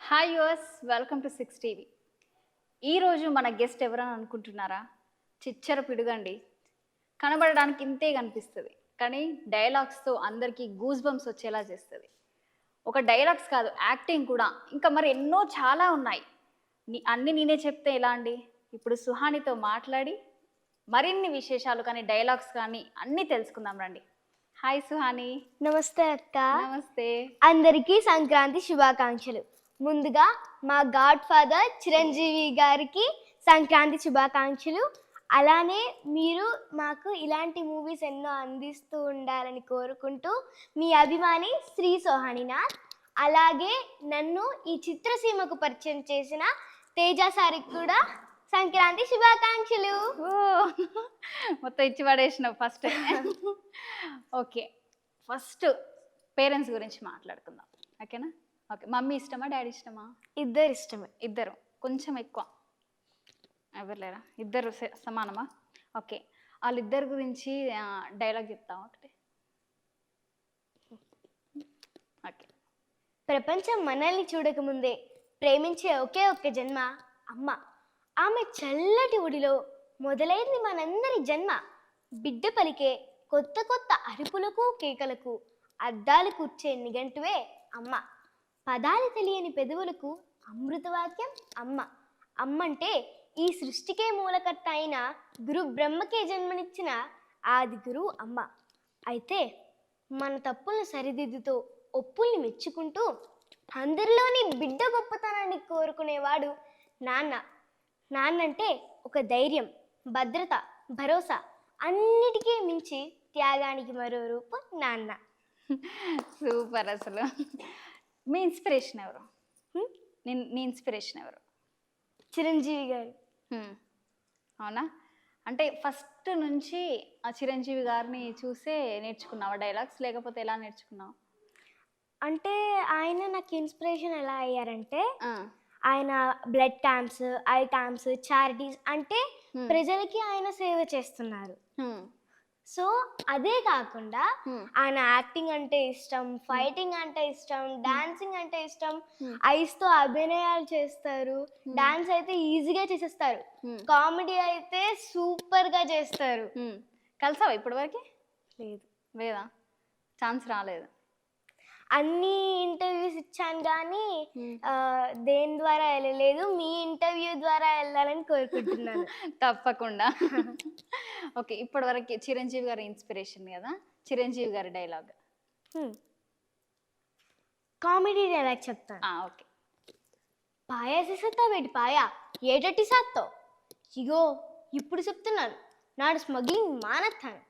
Hi yours, welcome to 6 TV. ఈరోజు మన guest ఎవరని అనుకుంటున్నారా? చిచ్చర పిడుగండి. కనబడడానికి ఇంతే కనిపిస్తుంది, కానీ డైలాగ్స్తో అందరికీ గూస్ బంప్స్ వచ్చేలా చేస్తుంది. ఒక డైలాగ్స్ కాదు, యాక్టింగ్ కూడా, ఇంకా మరి ఎన్నో చాలా ఉన్నాయి. అన్నీ నేనే చెప్తే ఎలా అండి? ఇప్పుడు సుహానితో మాట్లాడి మరిన్ని విశేషాలు కానీ డైలాగ్స్ కానీ అన్నీ తెలుసుకుందాం రండి. హాయ్ సుహాని. నమస్తే అక్క. నమస్తే. అందరికీ సంక్రాంతి శుభాకాంక్షలు. ముందుగా మా గాడ్ ఫాదర్ చిరంజీవి గారికి సంక్రాంతి శుభాకాంక్షలు. అలానే మీరు మాకు ఇలాంటి మూవీస్ ఎన్నో అందిస్తూ ఉండాలని కోరుకుంటూ మీ అభిమాని శ్రీ సోహానినాథ్. అలాగే నన్ను ఈ చిత్రసీమకు పరిచయం చేసిన తేజ సారికి కూడా సంక్రాంతి శుభాకాంక్షలు. మొత్తం ఇచ్చి పడేసినావు ఫస్ట్. ఓకే, ఫస్ట్ పేరెంట్స్ గురించి మాట్లాడుకుందాం, ఓకేనా? ఓకే, మమ్మీ ఇష్టమా డాడీ ఇష్టమా? ఇద్దరు ఇష్టమే. ఇద్దరు కొంచెం ఎక్కువ, ఎవరు లేరా? ఇద్దరు సమానమా? ఓకే, వాళ్ళిద్దరి గురించి డైలాగ్ చెప్తావా ఒకటి? ఓకే. ప్రపంచం మనల్ని చూడకముందే ప్రేమించే ఒకే ఒక్క జన్మ అమ్మ. ఆమె చల్లటి ఒడిలో మొదలైంది మనందరి జన్మ. బిడ్డ పలికే కొత్త కొత్త అరుపులకు కేకలకు అద్దాలు కూర్చే నిఘంటువే అమ్మ. పదాలు తెలియని పెదవులకు అమృతవాక్యం అమ్మ. అమ్మంటే ఈ సృష్టికే మూలకర్త అయిన గురు బ్రహ్మకే జన్మనిచ్చిన ఆది గురువు అమ్మ. అయితే మన తప్పులను సరిదిద్దుతూ ఒప్పుల్ని మెచ్చుకుంటూ అందరిలోని బిడ్డ గొప్పతనాన్ని కోరుకునేవాడు నాన్న. నాన్నంటే ఒక ధైర్యం, భద్రత, భరోసా, అన్నిటికీ మించి త్యాగానికి మరో రూపం నాన్న. సూపర్. అసలు మీ ఇన్స్పిరేషన్ ఎవరు? నీ ఇన్స్పిరేషన్ ఎవరు? చిరంజీవి గారు. అవునా? అంటే ఫస్ట్ నుంచి ఆ చిరంజీవి గారిని చూసే నేర్చుకున్నావా డైలాగ్స్, లేకపోతే ఎలా నేర్చుకున్నావు? అంటే ఆయన నాకు ఇన్స్పిరేషన్ ఎలా అయ్యారంటే, ఆయన blood camps, I camps, charities అంటే ప్రజలకి ఆయన సేవ చేస్తున్నారు. సో అదే కాకుండా ఆయన యాక్టింగ్ అంటే ఇష్టం, ఫైటింగ్ అంటే ఇష్టం, డాన్సింగ్ అంటే ఇష్టం. ఐస్తో అభినయాలు చేస్తారు, డాన్స్ అయితే ఈజీగా చేసేస్తారు, కామెడీ అయితే సూపర్ గా చేస్తారు. కలిసావా ఇప్పటి వరకు? లేదు. లేదా? ఛాన్స్ రాలేదు. అన్ని ఇంటర్వ్యూస్ ఇచ్చాను కానీ దేని ద్వారా వెళ్ళలేదు. మీ ఇంటర్వ్యూ ద్వారా వెళ్ళాలని కోరుకుంటున్నాను. తప్పకుండా. ఓకే, ఇప్పటి వరకు చిరంజీవి గారి ఇన్స్పిరేషన్ కదా, చిరంజీవి గారి డైలాగ్, కామెడీ డైలాగ్ చెప్తాను. ఓకే. పాయాసేసత్తా వేటి పాయా ఏటట్టి సాత్తో, ఇగో ఇప్పుడు చెప్తున్నాను, నాడు స్మగ్లింగ్ మానేస్తాను.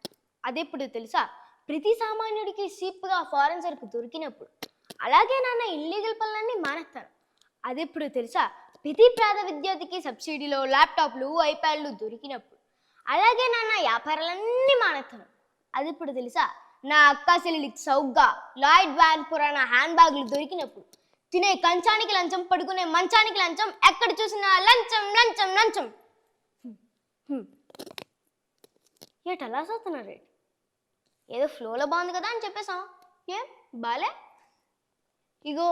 అదెప్పుడు తెలుసా? ప్రతి సామాన్యుడికి సీప్గా ఫారెన్ సరుకు దొరికినప్పుడు. అలాగే నాన్న ఇల్లీగల్ పనులన్నీ మానేస్తాను. అదెప్పుడు తెలుసా? ప్రతి పేద విద్యార్థికి సబ్సిడీలో ల్యాప్టాప్లు, ఐప్యాడ్లు దొరికినప్పుడు. అలాగే నాన్న వ్యాపారాలన్నీ మానేస్తాను. అదెప్పుడు తెలుసా? నా అక్క చెల్లికి సౌగ్గా లాయిడ్ వ్యాన్ పురాణ హ్యాండ్ బ్యాగులు దొరికినప్పుడు. తినే కంచానికి లంచం, పడుకునే మంచానికి లంచం, ఎక్కడ చూసినా లంచం లంచం లంచం. ఏటలా చదువుతున్నారు? ఏదో ఫ్లోలో బాగుంది కదా అని చెప్పేసాం, ఏం బాలే. ఇగో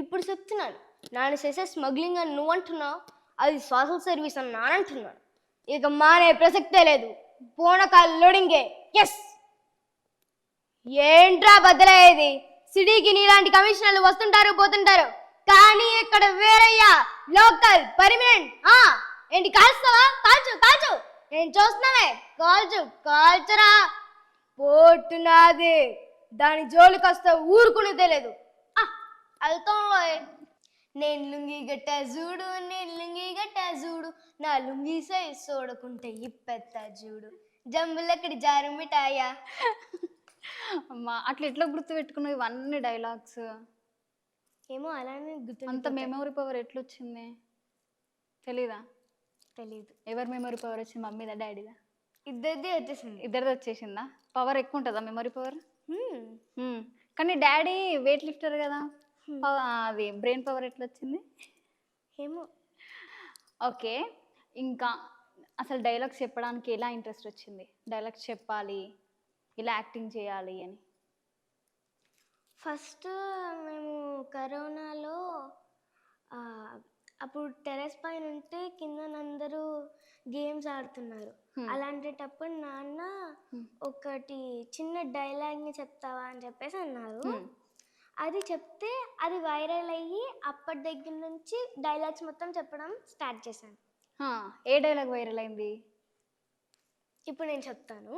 ఇప్పుడు చెప్తున్నాను, నాన్న చేసే స్మగ్లింగ్ అని నువ్వు అంటున్నావు, అది సోషల్ సర్వీస్ అని నానంటున్నాను. ఇక మానే ప్రసక్తే లేదు, పూనకాలు లోడింగే. ఎస్. ఏంట్రా బద్దలయ్యేది? సిటీకి నీలాంటి కమిషనర్లు వస్తుంటారు పోతుంటారు, కానీ ఇక్కడ వేరయ్యా, లోకల్ పర్మనెంట్. ఏంటి కాల్స్తావా? కాల్చు కాల్చు, నేను చూస్తున్నావే, కాల్చు కాల్చరా. పోటునాది, దాని జోలికి వస్తే ఊరుకునేదే లేదు. వెళ్తాంలో. నేను లుంగి గట్టా చూడు, నేను లుంగి గట్టా చూడు, నా లుంగి సైజ్ చూడకుంటే ఇప్పెత్త చూడు, జంబులక్కడి జారు మిఠాయా. అమ్మా, అట్లా ఎట్లా గుర్తు పెట్టుకున్నావు ఇవన్నీ డైలాగ్స్? ఏమో అలానే గుర్తు. అంత మెమొరీ పవర్ ఎట్లొచ్చింది తెలీదా? తెలీదు. ఎవరి మెమొరీ పవర్ వచ్చింది, మమ్మీదా డాడీదా? ఇద్దరిది వచ్చేసింది. ఇద్దరిది వచ్చేసిందా? పవర్ ఎక్కువ ఉంటుందా మెమొరీ పవర్? కానీ డాడీ వెయిట్ లిఫ్టర్ కదా, అది బ్రెయిన్ పవర్ ఎట్లా వచ్చింది? ఏమో. ఓకే, ఇంకా అసలు డైలాగ్స్ చెప్పడానికి ఎలా ఇంట్రెస్ట్ వచ్చింది? డైలాగ్స్ చెప్పాలి, ఇలా యాక్టింగ్ చేయాలి అని. ఫస్ట్ మేము కరోనాలో అప్పుడు టెర్రస్ పైన ఉంటే కింద అందరూ గేమ్స్ ఆడుతున్నారు. అలాంటప్పుడు నాన్న ఒకటి చిన్న డైలాగ్ని చెప్తావా అని చెప్పేసి అన్నారు. అది చెప్తే అది వైరల్ అయ్యి అప్పటి దగ్గర నుంచి డైలాగ్స్ మొత్తం చెప్పడం స్టార్ట్ చేశాను. ఏ డైలాగ్ వైరల్ అయింది? ఇప్పుడు నేను చెప్తాను.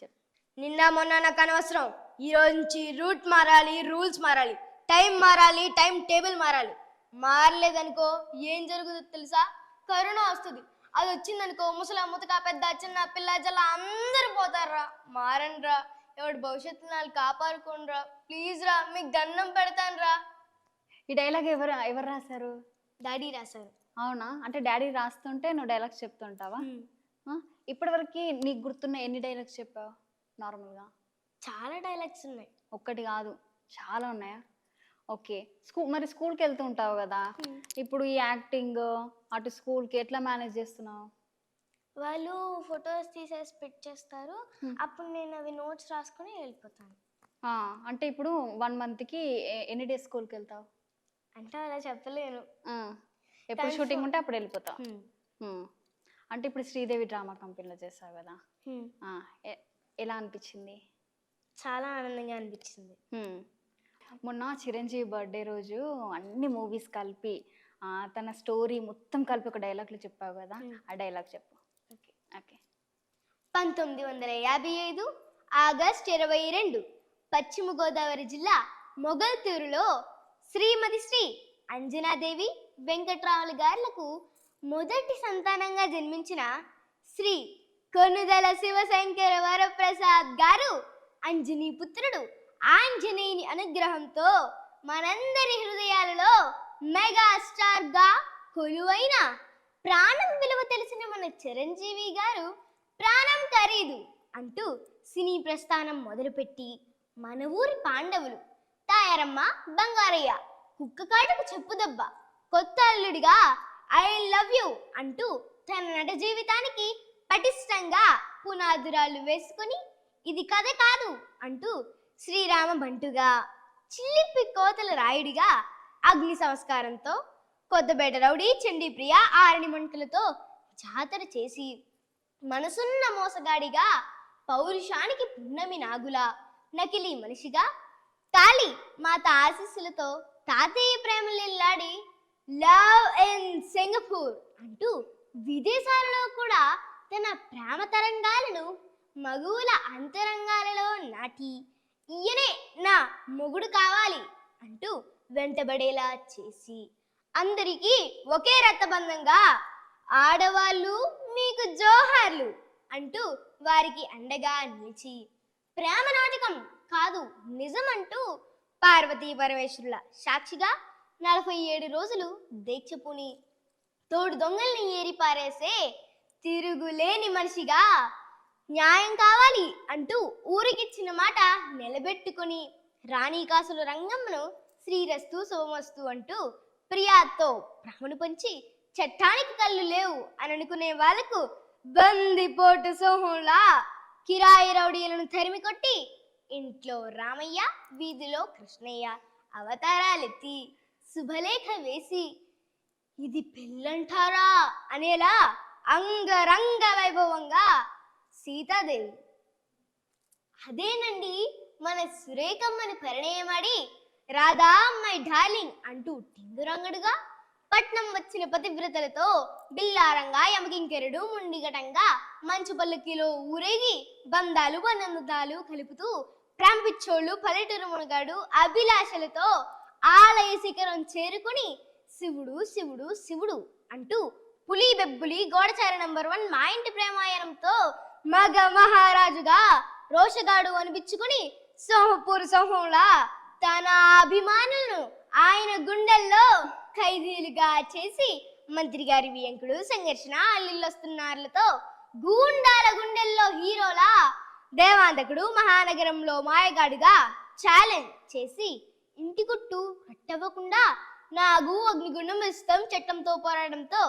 చెప్పు. నిన్న మొన్న నాకు అనవసరం, ఈ రోజు నుంచి రూట్ మారాలి, రూల్స్ మారాలి, టైం మారాలి, టైం టేబుల్ మారాలి. మారలేదనుకో ఏం జరుగుతుందో తెలుసా? కరోనా వస్తుంది. అది వచ్చిందనుకో ముసలా ముతక పెద్ద చిన్న పిల్ల జల్ల అందరూ పోతారా. మారండ్రా, ఎవడు భవిష్యత్తు నాలు కాపాడుకోండిరా, ప్లీజ్ రా, మీకు దండం పెడతాను రా. ఈ డైలాగ్ ఎవరు రాశారు? డాడీ రాశారు. అవునా? అంటే డాడీ రాస్తుంటే నువ్వు డైలాగ్స్ చెప్తుంటావా? ఇప్పటివరకు నీకు గుర్తున్న ఎన్ని డైలాగ్స్ చెప్పావు నార్మల్గా? చాలా డైలాగ్స్ ఉన్నాయి. ఒక్కటి కాదు, చాలా ఉన్నాయా? ఓకే. మరి స్కూల్కి వెళ్తూ ఉంటావు కదా, ఇప్పుడు ఈ యాక్టింగ్ అటు స్కూల్కి ఎట్లా మేనేజ్ చేస్తున్నావు? వాళ్ళు ఫొటోస్ తీసేసి పెట్టేస్తారు, అప్పుడు నేను అవి నోట్స్ రాసుకుని వెళ్ళిపోతాను. అంటే ఇప్పుడు 1 monthకి ఎన్ని డేస్ స్కూల్కి వెళ్తావు? అంటే అలా చెప్పలేను. ఎప్పుడు షూటింగ్ ఉంటే అప్పుడు వెళ్ళిపోతావు. అంటే ఇప్పుడు శ్రీదేవి డ్రామా కంపెనీలో చేస్తావు కదా, ఎలా అనిపించింది? చాలా ఆనందంగా అనిపించింది. మొన్న చిరంజీవి బర్త్డే రోజు అన్ని మూవీస్ కలిపి తన స్టోరీ మొత్తం కలిపి ఒక డైలాగ్లో చెప్పావు కదా, ఆ డైలాగ్ చెప్పు. ఓకే. 1955 ఆగస్ట్ 22 పశ్చిమ గోదావరి జిల్లా మొగల్తూరులో శ్రీమతి శ్రీ అంజనాదేవి వెంకట్రాములు గారులకు మొదటి సంతానంగా జన్మించిన శ్రీ కొనుదల శివశంకర వరప్రసాద్ గారు అంజనీ పుత్రుడు ఆంజనేయుని అనుగ్రహంతో మనందరి హృదయాలలో మెగాస్టార్ గా కొలువైన ప్రాణం విలువ తెలిసిన మన చిరంజీవి గారు ప్రాణం ఖరీదు అంటూ సినీ ప్రస్థానం మొదలుపెట్టి మన ఊరి పాండవులు, తాయారమ్మ, బంగారయ్య, కుక్క కాటుకు చెప్పుదెబ్బ, కొత్త అల్లుడిగా ఐ లవ్ యూ అంటూ తన నట జీవితానికి పటిష్టంగా పునాదురాలు వేసుకుని ఇది కథ కాదు అంటూ శ్రీరామ బంటుగా, చిల్లిపి కోతల రాయుడిగా, అగ్ని సంస్కారంతో, కొత్తపేట రౌడీ చండీప్రియ ఆరణి మంటలతో జాతర చేసి మనసున్న మోసగాడిగా, పౌరుషానికి పున్నమి నాగులా, నకిలీ మనిషిగా, కాళీ మాత ఆశీస్సులతో తాతయ్య ప్రేమలిల్లాడి లవ్ ఇన్ సింగపూర్ అంటూ విదేశాలలో కూడా తన ప్రేమ తరంగాలను మగువుల అంతరంగాలలో నాటి ఈయనే నా మొగుడు కావాలి అంటూ వెంటబడేలా చేసి అందరికీ ఒకే రక్తబంధంగా ఆడవాళ్ళు మీకు జోహార్లు అంటూ వారికి అండగా నిలిచి ప్రేమ నాటకం కాదు నిజం అంటూ పార్వతీ పరమేశ్వరుల సాక్షిగా 47 రోజులు దీక్షపుని తోడు దొంగల్ని ఏరి పారేసే తిరుగులేని మనిషిగా, న్యాయం కావాలి అంటూ ఊరికిచ్చిన మాట నిలబెట్టుకుని రాణికాసుల రంగంను శ్రీరస్తు శుభమస్తు అంటూ ప్రియాతో భ్రమను పంచి చట్టానికి కళ్ళు లేవు అని అనుకునే వాళ్లకు బందిపోటు సోహంలా కిరాయి రౌడీలను తరిమి కొట్టి ఇంట్లో రామయ్య, వీధిలో కృష్ణయ్య అవతారాలెత్తి శుభలేఖ వేసి ఇది పెళ్ళంటారా అనేలా అంగరంగ వైభవంగా సీతాదేవి. అదేనండి మన సురేఖమ్మని పరిణయమాడి రాధా మై డార్లింగ్ అంటూ టింగురంగడుగా పట్నం వచ్చిన పతివ్రతలతో బిల్లారంగా యమకింకెరుడు ముండిగటంగా మంచు పల్లకిలో ఊరేగి బంధాలు బంధుదాలు కలుపుతూ ప్రేమ పిచ్చోళ్ళు పల్లెటూరు మునగాడు అభిలాషలతో ఆలయ శిఖరం చేరుకుని శివుడు శివుడు శివుడు అంటూ పులి బెబ్బులి గోడచారి నంబర్ 1 మా ఇంటి ప్రేమాయణంతో మగ మహారాజుగా రోషగాడు అనిపించుకుని సోహపూర్ సోహంలా తన అభిమానులను ఆయన గుండెల్లో ఖైదీలుగా చేసి మంత్రి గారి వియంకుడు సంఘర్షణ అల్లిల్లొస్తున్నారులతో గూండాల గుండెల్లో హీరోలా దేవాంతకుడు మహానగరంలో మాయగాడుగా ఛాలెంజ్ చేసి ఇంటి గుట్టు కట్టవ్వకుండా నాగు అగ్నిగుండం ఇష్టం చట్టంతో పోరాడంతో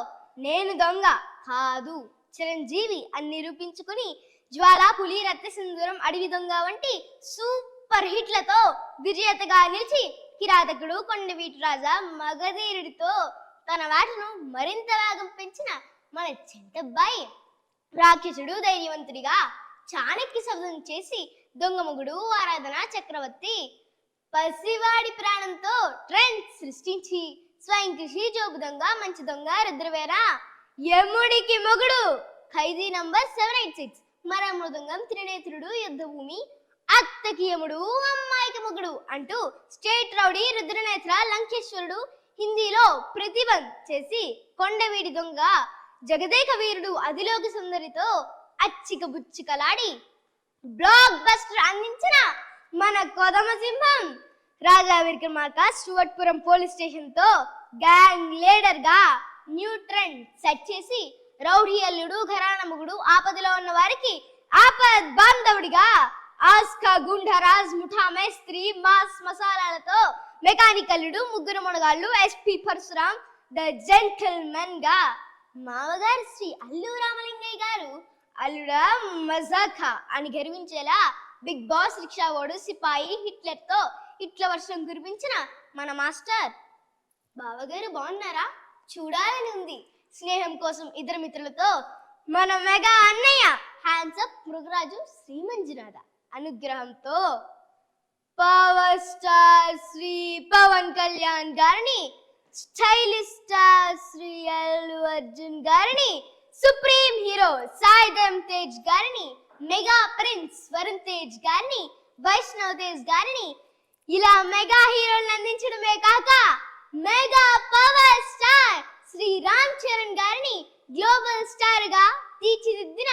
నేను దొంగ కాదు చిరంజీవి అని నిరూపించుకుని జ్వాలా పులి రక్త సింధూరం అడవి దొంగ వంటి సూపర్ హిట్లతో విజేతగా నిలిచి కిరాతకుడు కొండవీటి రాజా మగధీరుడితో తన వేటను మరింత వేగం పెంచిన మన చెంటబ్బాయి రాక్షసుడు ధైర్యవంతుడిగా చాణక్య శబ్దం చేసి దొంగముగుడు ఆరాధన చక్రవర్తి పసివాడి ప్రాణంతో ట్రెండ్ సృష్టించి స్వయం కృషి జోబు దొంగ మంచి దొంగ రుద్రవేర యముడికి మొగుడు ఖైదీ నంబర్ 786 మర మృదంగం త్రినేత్రుడు యుద్ధభూమి అత్తకి యముడు అమ్మాయికి మొగుడు అంటూ స్టేట్ రౌడీ రుద్రనేత్ర లంకేశ్వరుడు హిందీలో ప్రతిబంధ్ చేసి కొండవీడి దొంగ జగదేక వీరుడు అదిలోక సుందరితో అచ్చిక బుచ్చికలాడి బ్లాక్ బస్టర్ అందించిన మన కొదమ సింహం రాజా విక్రమార్క స్టూవర్ట్పురం పోలీస్ స్టేషన్ తో గ్యాంగ్ లీడర్ గా న్యూ ట్రెండ్ సెట్ చేసి రౌడీ అల్లుడు ఘరాన మొగుడు ఆపదలో ఉన్న వారికి ఆపద్ బాంధవుడిగా ఆస్కా గుండరాజ్ ముఠా మేస్త్రి మాస్ మసాలాలతో మెకానిక్ అల్లుడు ముగ్గురు మునగాళ్ళు ఎస్పీ పరశురాం ద జెంటిల్మెన్ గా మామగారు శ్రీ అల్లు రామలింగయ్య గారు అల్లుడా మజాకా అని గర్వించేలా బిగ్ బాస్ రిక్షా ఓడు సిపాయి హిట్లర్ తో హిట్ల వర్షం కురిపించిన మన మాస్టర్ బావగారు బాగున్నారా చూడాలని ఉంది స్నేహం కోసం ఇద్దరు మిత్రులతో మన మెగా అన్నయ్య హ్యాండ్సప్ మృగరాజు శ్రీమంజునాథ అనుగ్రహంతో పవర్ స్టార్ శ్రీ పవన్ కళ్యాణ్ గారిని స్టైలిష్ స్టార్ శ్రీ అల్లు అర్జున్ గారిని సుప్రీం హీరో సాయిధం తేజ్ గారిని మెగా ప్రిన్స్ వరుణ్ తేజ్ గారిని వైష్ణవ్ తేజ్ గారిని ఇలా మెగా హీరోలను అందించడమే కాక mega power star Shri Ram Charan గారిని గ్లోబల్ స్టార్ గా తీర్చిదిద్దిన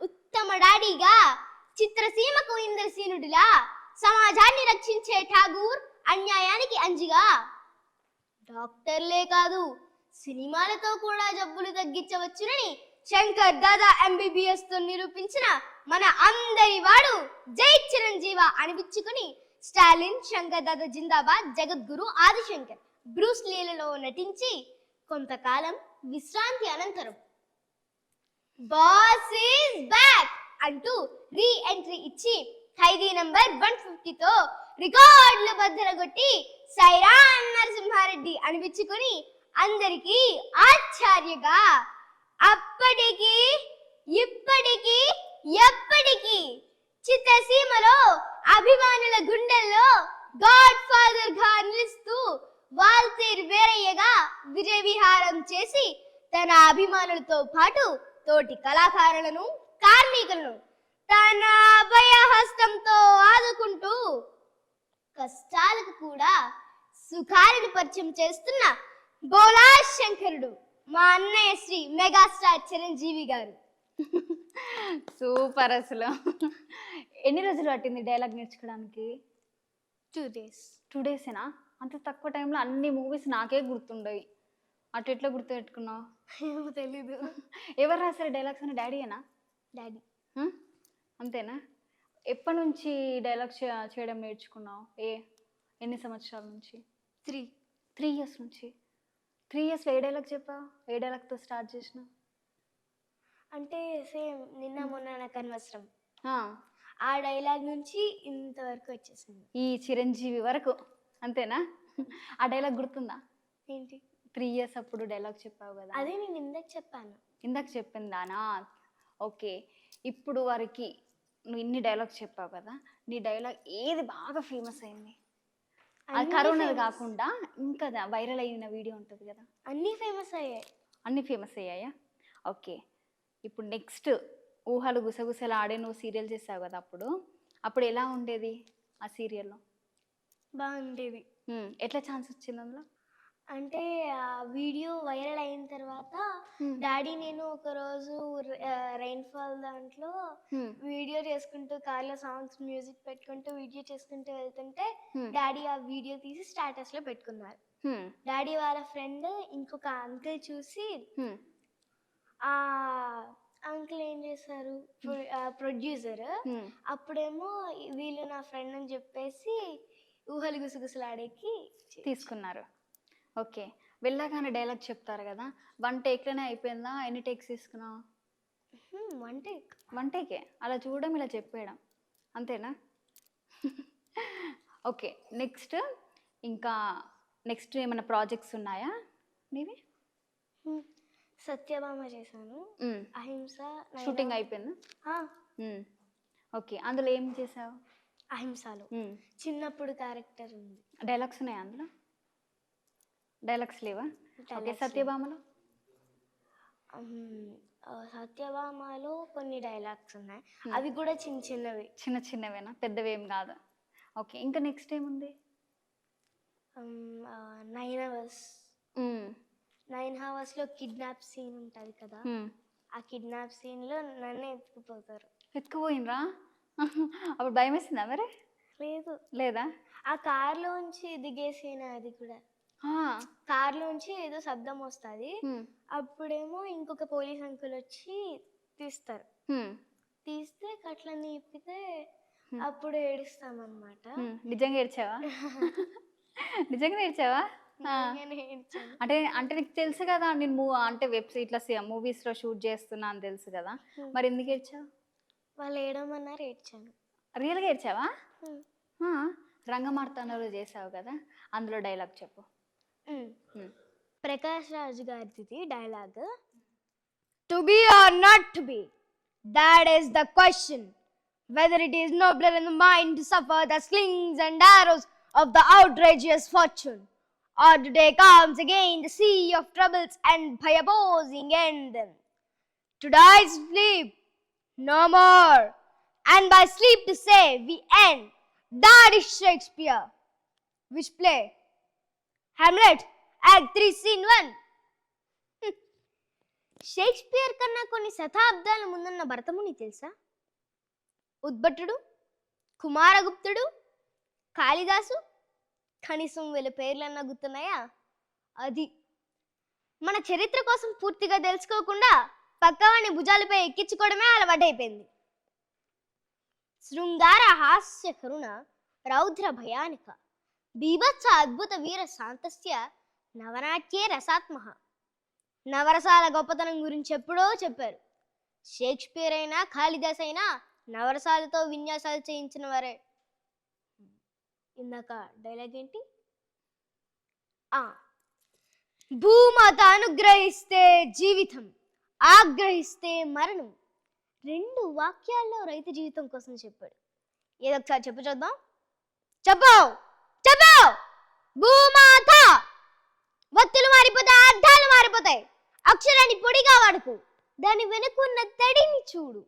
ఉత్తమ డాడీగా చిత్రసీమకు ఇంద్రసీనుడిలా సమాజాన్ని రక్షించే ఠాగూర్ అన్యాయానికి అంజిగా డాక్టర్లే కాదు సినిమాలతో కూడా జబ్బులు తగ్గించవచ్చునని శంకర్ దాదా ఎంబీబీఎస్ తో నిరూపించిన మన అందరి వాడు జై చిరంజీవ అనిపించుకుని స్టాలిన్ శంకర్ దాదా జిందాబాద్ జగద్గురు ఆదిశంకర్ బ్రూస్ లీలలో నటించి కొంతకాలం విశ్రాంతి అనంతరం బాస్ ఈజ్ బ్యాక్ అంటూ రీ ఎంట్రీ ఇచ్చి ఖైదీ నంబర్ 150 తో రికార్డులు బద్దలగొట్టి సైరాన్ నరసింహారెడ్డి అనిపించుకుని అందరికీ ఆశ్చర్యగా అప్పటికి ఇప్పటికి ఎప్పటికీ చిత్రసీమలో అభిమానుల గుండెల్లో గాడ్ ఫాదర్ గా నిలుస్తూ వాల్తేరు వీరయ్యగా విజయ విహారం చేసి తన అభిమానులతో పాటు తోటి కళాకారులను కార్మికులను తన అభయహస్తంతో ఆదుకుంటూ కష్టాలకు కూడా సుఖాలను పరిచయం చేస్తున్న బోలా శంకరుడు మా అన్నయ్య శ్రీ మెగాస్టార్ చిరంజీవి గారు. సూపర్ అసలు. ఎన్ని రోజులు పట్టింది డైలాగ్ నేర్చుకోవడానికి? 2 days. 2 డేసేనా? అంత తక్కువ టైంలో అన్ని మూవీస్ నాకే గుర్తుండయి. అటు ఎట్లా గుర్తుపెట్టుకున్నావు? ఏమో తెలీదు. ఎవరు రాశారు డైలాగ్స్ అని? డాడీయేనా? డాడీ. అంతేనా? ఎప్పటి నుంచి డైలాగ్స్ చేయడం నేర్చుకున్నావు? ఎన్ని సంవత్సరాల నుంచి? 3 ఇయర్స్ నుంచి. 3 ఇయర్స్లో ఏ డైలాగ్ చెప్పావు? ఏ డైలాగ్తో స్టార్ట్ చేసినావు? అంటే సేమ్ నిన్న మొన్న నాకు అనవసరం ఆ డైలాగ్ నుంచి ఇంతవరకు వచ్చేసింది, ఈ చిరంజీవి వరకు. అంతేనా? ఆ డైలాగ్ గుర్తుందా? ఏంటి? 3 ఇయర్స్ అప్పుడు డైలాగ్ చెప్పావు కదా. అదే నేను ఇందాక చెప్పాను. ఇందాక చెప్పిందానా? ఓకే. ఇప్పుడు వరకు నువ్వు ఇన్ని డైలాగ్స్ చెప్పావు కదా, నీ డైలాగ్ ఏది బాగా ఫేమస్ అయింది? అది కరోనాది కాకుండా ఇంకా వైరల్ అయిన వీడియో ఉంటుంది కదా. అన్నీ ఫేమస్ అయ్యాయి. అన్నీ ఫేమస్ అయ్యాయా? ఓకే. ఇప్పుడు నెక్స్ట్ ఊహలు గుసగుసలు ఆడే నువ్వు సీరియల్ చేసావు కదా, అప్పుడు ఎలా ఉండేది ఆ సీరియల్లో? బాగుండేది. ఎట్లా ఛాన్స్ వచ్చింది అందులో? అంటే ఆ వీడియో వైరల్ అయిన తర్వాత డాడీ నేను ఒకరోజు రైన్ఫాల్ దాంట్లో వీడియో చేసుకుంటూ కార్లో సాంగ్స్ మ్యూజిక్ పెట్టుకుంటూ వీడియో చేసుకుంటూ వెళ్తుంటే డాడీ ఆ వీడియో తీసి స్టేటస్ లో పెట్టుకున్నారు. డాడీ వాళ్ళ ఫ్రెండ్ ఇంకొక అంకుల్ చూసి ఆ అంకుల్ ఏం చేశారు, ప్రొడ్యూసర్, అప్పుడేమో వీళ్ళు నా ఫ్రెండ్ అని చెప్పేసి ఊహలు గుసగుసలాడేకి తీసుకున్నారు. ఓకే. వెళ్ళగానే డైలాగ్ చెప్తారు కదా, 1 టేక్లోనే అయిపోయిందా? ఎన్ని టేక్స్ తీసుకున్నావు? 1 టేకే. అలా చూడడం, ఇలా చెప్పేయడం, అంతేనా? ఓకే. నెక్స్ట్ ఏమైనా ప్రాజెక్ట్స్ ఉన్నాయా నీవి? సత్యభామ చేశాను. అహింస షూటింగ్ అయిపోయిందా? ఓకే, అందులో ఏం చేసావు? అహింసలో చిన్నప్పుడు క్యారెక్టర్ ఉంది. డైలాగ్స్ ఉన్నాయా అందులో? డైలాగ్స్ లేవా? ఓకే, సత్యభామలో? సత్యభామలో కొన్ని డైలాగ్స్ ఉన్నాయి, అవి కూడా చిన్న చిన్నవి. చిన్న చిన్నవేనా, పెద్దవి ఏం కాదు. ఓకే, ఇంకా నెక్స్ట్ ఏముంది? 9 hours. 9 hours కిడ్నాప్ సీన్ ఉంటుంది కదా, ఆ కిడ్నాప్ సీన్లో నన్ను ఎత్తుకుపోతారు. ఎత్తుకుపోయినరా? అప్పుడు భయం వేసిందా మరి? లేదు. లేదా? ఆ కార్లోంచి దిగేసిన, అది కూడా కార్లోంచి ఏదో శబ్దం వస్తుంది, అప్పుడేమో ఇంకొక పోలీస్ అంకుల్ వచ్చి తీస్తారు. తీస్తే కట్లన్నీ ఇప్పితే అప్పుడు ఏడుస్తామన్నమాట. నిజంగా ఏడ్చావా? నిజంగా ఏడ్చావా? అంటే అంటే నీకు తెలుసు కదా నేను అంటే ఇట్లా మూవీస్లో షూట్ చేస్తున్నా అని తెలుసు కదా, మరి ఎందుకు ఏడ్చావు? వాళ్ళు ఏడమన్నారు, ఏడ్చాను. రియల్గా ఏడ్చావా? రంగమార్తాండలో చేసావు కదా, అందులో డైలాగ్ చెప్పు. ప్రకాష్ రాజ్ గారిది dialogue. To be or not to be, that is the question. Whether it is nobler in the mind to suffer the slings and arrows of the outrageous fortune, or today comes again the sea of troubles and by opposing end them. To die is sleep, no more, and by sleep to say we end. That is Shakespeare. Which play? Hamlet, Act 3, Scene 1. Shakespeare కన్నా కొన్ని శతాబ్దాల ముందున్న భరతముని తెలుసా? ఉద్భటుడు, కుమారగుప్తుడు, కాళిదాసు, కనీసం వీళ్ళ పేర్లన్నా గుర్తున్నాయా? అది మన చరిత్ర కోసం పూర్తిగా తెలుసుకోకుండా పక్కవాడిని భుజాలపై ఎక్కించుకోవడమే అలవాటైపోయింది. శృంగార హాస్య కరుణ రౌద్ర భయానిక బీభత్స అద్భుత వీర శాంతస్య నవనాట్యే రసాత్మః. నవరసాల గొప్పతనం గురించి ఎప్పుడో చెప్పారు. షేక్స్పియర్ అయినా కాళిదాస్ అయినా నవరసాలతో విన్యాసాలు చేయించిన వారే. ఇందాక డైలాగ్ ఏంటి? భూమాత అనుగ్రహిస్తే జీవితం, ఆగ్రహిస్తే మరణం. 2 వాక్యాల్లో రైతు జీవితం కోసం చెప్పాడు. ఏదొకసారి చెప్పు చూద్దాం. చెప్పు చెప్పు. భూమాత. వత్తులు మారిపోతాయి, అర్థాలు మారిపోతాయి. అక్షరాన్ని పొడిగా వాడుకు, దాని వెనుకున్న తడిని చూడు.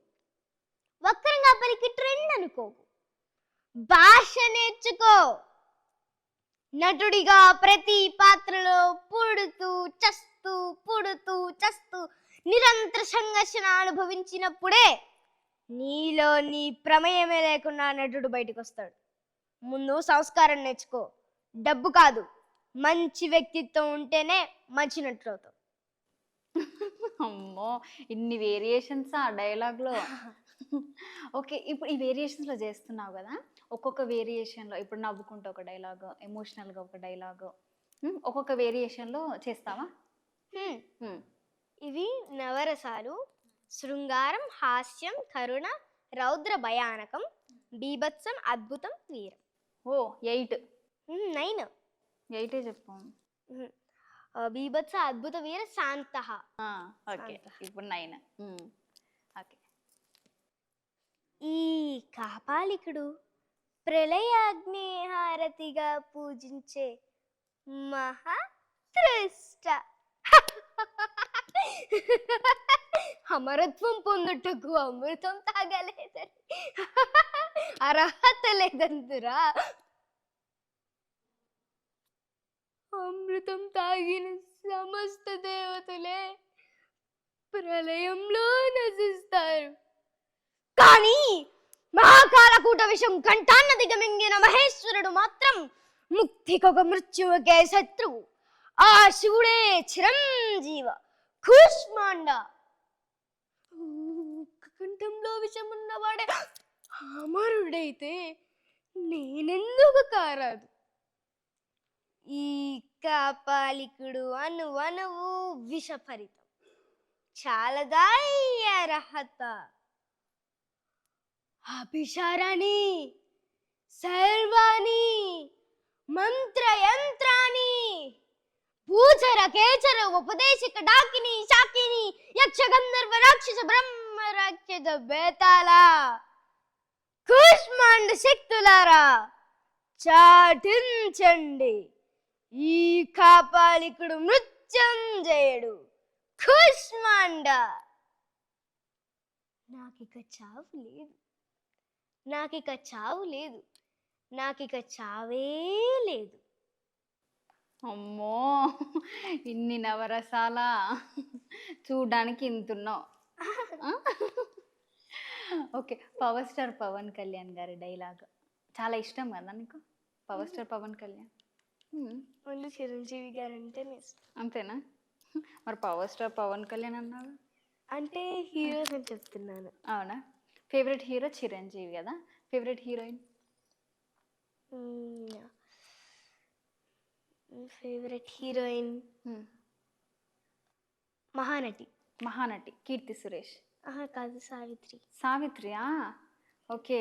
వక్రంగా పలికి ట్రెండ్ అనుకోకు, భాష నేర్చుకో. నటుడిగా ప్రతి పాత్రలో పుడుతూ చస్తూ నిరంతర సంఘర్షణ అనుభవించినప్పుడే నీలో నీ ప్రమేయమే లేకుండా నటుడు బయటకు వస్తాడు. ముందు సంస్కారం నేర్చుకో, డబ్బు కాదు. మంచి వ్యక్తిత్వం ఉంటేనే మంచి నటుడు అవుతావు. అమ్మో, ఇన్ని వేరియేషన్స్ ఆ డైలాగ్లో. ఓకే, ఇప్పుడు ఈ వేరియేషన్స్లో చేస్తున్నావు కదా, ఒక్కొక్క వేరియేషన్లో ఇప్పుడు నవ్వుకుంటూ ఒక డైలాగు, ఎమోషనల్గా ఒక డైలాగు, ఒక్కొక్క వేరియేషన్లో చేస్తావా? ఇవి నవరసాలు: శృంగారం, హాస్యం, కరుణ, రౌద్ర భయానకం, బీభత్సం, అద్భుతం, వీరం. ఓ 8. 9. 8 చెప్పు. బీభత్స, అద్భుత, వీర, శాంత. ఓకే, ఇప్పుడు 9. ఓకే. ఈ కాపాలికుడు ప్రళయాగ్నేహారతిగా పూజించే మహాత్రిష్ట. అమరత్వం పొందుటకు అమృతం తాగలేదని అర్హత లేదందురా. అమృతం తాగిన సమస్త దేవతలే ప్రళయంలో నశిస్తారు. కానీ మహాకాలకూట విషం కంఠాన్న దిగమింగిన మహేశ్వరుడు మాత్రం ముక్తికొక మృత్యువుకే శత్రువు. ఆ శివుడే చిరంజీవ కూష్మాండ. కంఠంలో విషం ఉన్నవాడే అమరుడైతే నేనెందుకు కారాదు? ఈ కాపాలికుడు అణువణువు విషపరితం. చాలదా ఈ అర్హత? అభిషారాన్ని, సర్వాణి, మంత్రయంత్రాన్ని భూచర కేచర ఉపదేశిక డాకిని శాకిని యక్ష గంధర్వ రాక్షస బ్రహ్మ రాక్షస బేతాళ కుష్మాండ శక్తులారా చాటించండి, ఈ కాపాలికుడు మృత్యుంజయుడు కుష్మాండ. నాకిక చావు లేదు, నాకిక చావు లేదు, నాకిక చావే లేదు. అమ్మో, ఇన్ని నవరసాల చూడడానికి ఇంతున్నావు. Okay, power star Pawan Kalyan గారి డైలాగ్ చాలా ఇష్టం కదా నీకు? Power star Pawan Kalyan only Chiranjeevi గారు అంటేనే ఇష్టం. అంతేనా? మరి పవర్ స్టార్ పవన్ కళ్యాణ్ అన్నావు అంటే హీరోస్ అని చెప్తున్నాను. అవునా? ఫేవరెట్ హీరో చిరంజీవి కదా, favourite heroine? Favourite heroine Mahanati. Mahanati Keerthy Suresh. కాదు, సావిత్రి. సావిత్రియా? ఓకే,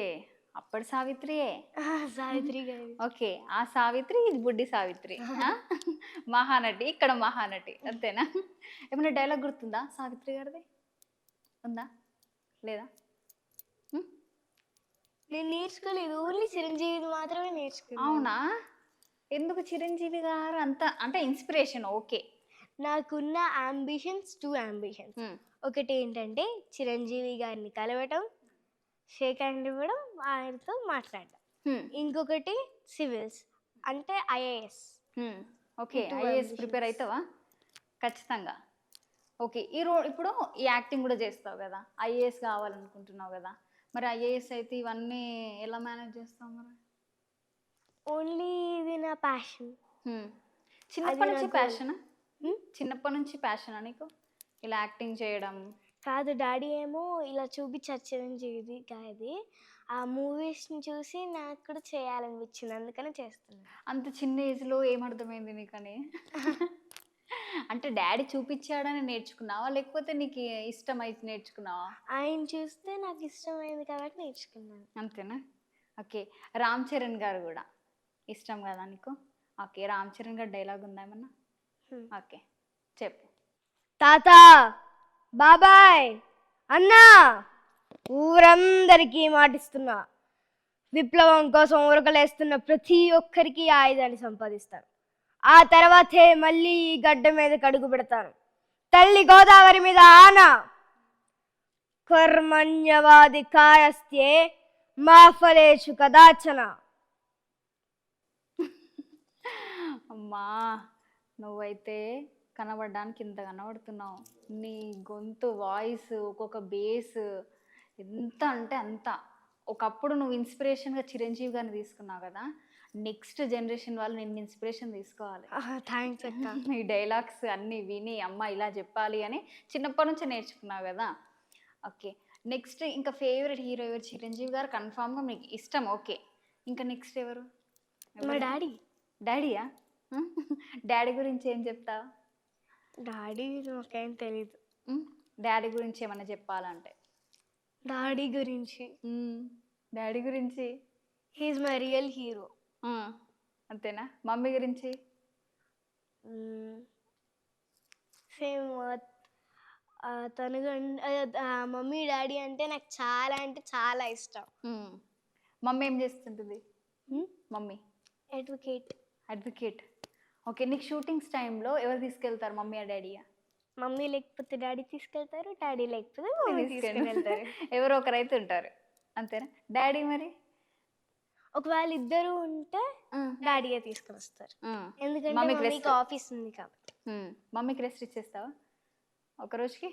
అప్పటి సావిత్రియే. సావిత్రి గారు. ఓకే, ఆ సావిత్రి, ఇది బుడ్డి సావిత్రి. మహానటి, ఇక్కడ మహానటి, అంతేనా? ఏమైనా డైలాగ్ గుర్తుందా సావిత్రి గారిది? ఉందా లేదా? నేను నేర్చుకోలేదు, ఓన్లీ చిరంజీవి మాత్రమే నేర్చుకున్నాను. అవునా? ఎందుకు చిరంజీవి గారు అంత అంటే ఇన్స్పిరేషన్? ఓకే, నాకున్న అంబిషన్స్ 2 అంబిషన్స్. ఒకటి ఏంటంటే చిరంజీవి గారిని కలవటం, షేక్ హ్యాండ్ ఇవ్వడం, ఆయనతో మాట్లాడడం. ఇంకొకటి సివిల్స్ అంటే ఐఏఎస్. ఓకే, ఐఏఎస్ ప్రిపేర్ అవుతావా? ఖచ్చితంగా. ఓకే, ఇప్పుడు ఈ యాక్టింగ్ కూడా చేస్తావు కదా, ఐఏఎస్ కావాలనుకుంటున్నావు కదా, మరి ఐఏఎస్ అయితే ఇవన్నీ ఎలా మేనేజ్ చేస్తావు మరి? ఓన్లీ ఇది నా ప్యాషన్. చిన్నప్పటి నుంచి ప్యాషనా? చిన్నప్పటి నుంచి ప్యాషనా నీకు ఇలా యాక్టింగ్ చేయడం? కాదు, డాడీ ఏమో ఇలా చూపించారు చిరంజీవి గారిది, ఆ మూవీస్ని చూసి నాకు కూడా చేయాలనిపించింది, అందుకని చేస్తున్నాను. అంత చిన్న ఏజ్లో ఏమర్థమైంది నీకని? అంటే డాడీ చూపించాడని నేర్చుకున్నావా, లేకపోతే నీకు ఇష్టమైతే నేర్చుకున్నావా? ఆయన చూస్తే నాకు ఇష్టమైంది కాబట్టి నేర్చుకున్నాను. అంతేనా? ఓకే, రామ్ చరణ్ గారు కూడా ఇష్టం కదా నీకు? ఓకే, రామ్ చరణ్ గారు డైలాగ్ ఉందా ఏమన్నా? ఓకే, చెప్పు. తాత, బాబాయ్, అన్నా, ఊరందరికీ మాటిస్తున్నా, విప్లవం కోసం ఉరకలేస్తున్న ప్రతి ఒక్కరికి ఆయుధాన్ని సంపాదిస్తాను. ఆ తర్వాతే మళ్ళీ ఈ గడ్డ మీద కడుగు పెడతాను. తల్లి గోదావరి మీద ఆన, కర్మణ్యవాది కాయస్తే మా ఫలేషు కదాచన. అమ్మా, నువ్వైతే కనబడడానికి ఇంత కనబడుతున్నావు. నీ గొంతు వాయిస్, ఒక్కొక్క బేస్ ఎంత అంటే అంత. ఒకప్పుడు నువ్వు ఇన్స్పిరేషన్గా చిరంజీవి గారిని తీసుకున్నావు కదా, నెక్స్ట్ జనరేషన్ వాళ్ళు నిన్ను ఇన్స్పిరేషన్ తీసుకోవాలి. థ్యాంక్స్ అక్క. ఈ డైలాగ్స్ అన్నీ విని అమ్మ ఇలా చెప్పాలి అని చిన్నప్పటి నుంచి నేర్చుకున్నావు కదా. ఓకే, నెక్స్ట్ ఇంకా ఫేవరెట్ హీరో ఎవరు? చిరంజీవి గారు కన్ఫామ్గా మీకు ఇష్టం. ఓకే, ఇంకా నెక్స్ట్ ఎవరు? మా డాడీ. డాడీయా? డాడీ గురించి ఏం చెప్తావు? డాడీ నాకేం తెలీదు. డాడీ గురించి ఏమైనా చెప్పాలంటే? డాడీ గురించి డాడీ గురించి హీఈస్ మై రియల్ హీరో. అంతేనా? మమ్మీ గురించి? సేమ్. తను మమ్మీ డాడీ అంటే నాకు చాలా అంటే చాలా ఇష్టం. మమ్మీ ఏం చేస్తుంటుంది? Mummy advocate. ఓకే, నీకు షూటింగ్స్ టైంలో ఎవరు తీసుకెళ్తారు, మమ్మీ ఆ డాడీయా? మమ్మీ లేకపోతే డాడీ తీసుకెళ్తారు, డాడీ లేకపోతే మమ్మీ తీసుకెళ్తారు. ఎవరో ఒకరైతే ఉంటారు, అంతేనా? డాడీ మరి ఒకవేళ ఇద్దరు ఉంటే డాడీయే తీసుకొని వస్తారు, ఎందుకంటే మమ్మీకి ఆఫీస్ ఉంది కాబట్టి. మమ్మీకి రెస్ట్ ఇచ్చేస్తావా ఒక రోజుకి?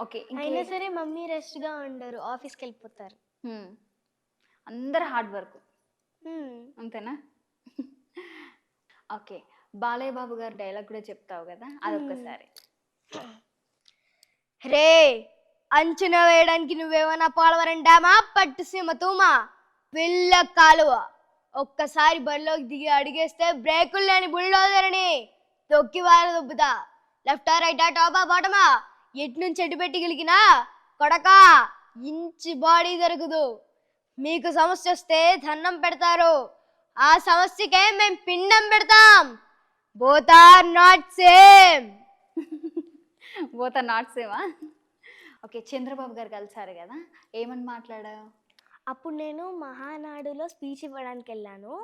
ఓకే, అయినా సరే మమ్మీ రెస్ట్గా ఉండరు, ఆఫీస్కి వెళ్ళిపోతారు. అందరు హార్డ్ వర్క్, అంతేనా? ఓకే, బాలయ్య బాబు గారు డైలాగ్ కూడా చెప్తావు కదా, అదొక్కసారి. రే, అంచనా వేయడానికి నువ్వేమన్నా పోలవరం డ్యామా, పట్టుసీమ తూమా, పిల్ల కాలువ, ఒక్కసారి బరిలోకి దిగి అడిగేస్తే బ్రేకులు లేని బుల్డోజర్ని తొక్కి వారు దొబ్బుతా. లెఫ్టా రైటా టాపా బాటమా, ఎటు నుంచి ఎటు పెట్టి గెలికినా కొడకా ఇంచి బాడీ దొరకదు. మీకు సమస్య వస్తే ధన్నం పెడతారు, ఆ సమస్యకే మేము పిండం పెడతాం. Both are not same. Both are not సేమా? ఓకే, చంద్రబాబు గారు కలిసారు కదా, ఏమని మాట్లాడావు? అప్పుడు నేను మహానాడులో స్పీచ్ ఇవ్వడానికి వెళ్ళాను.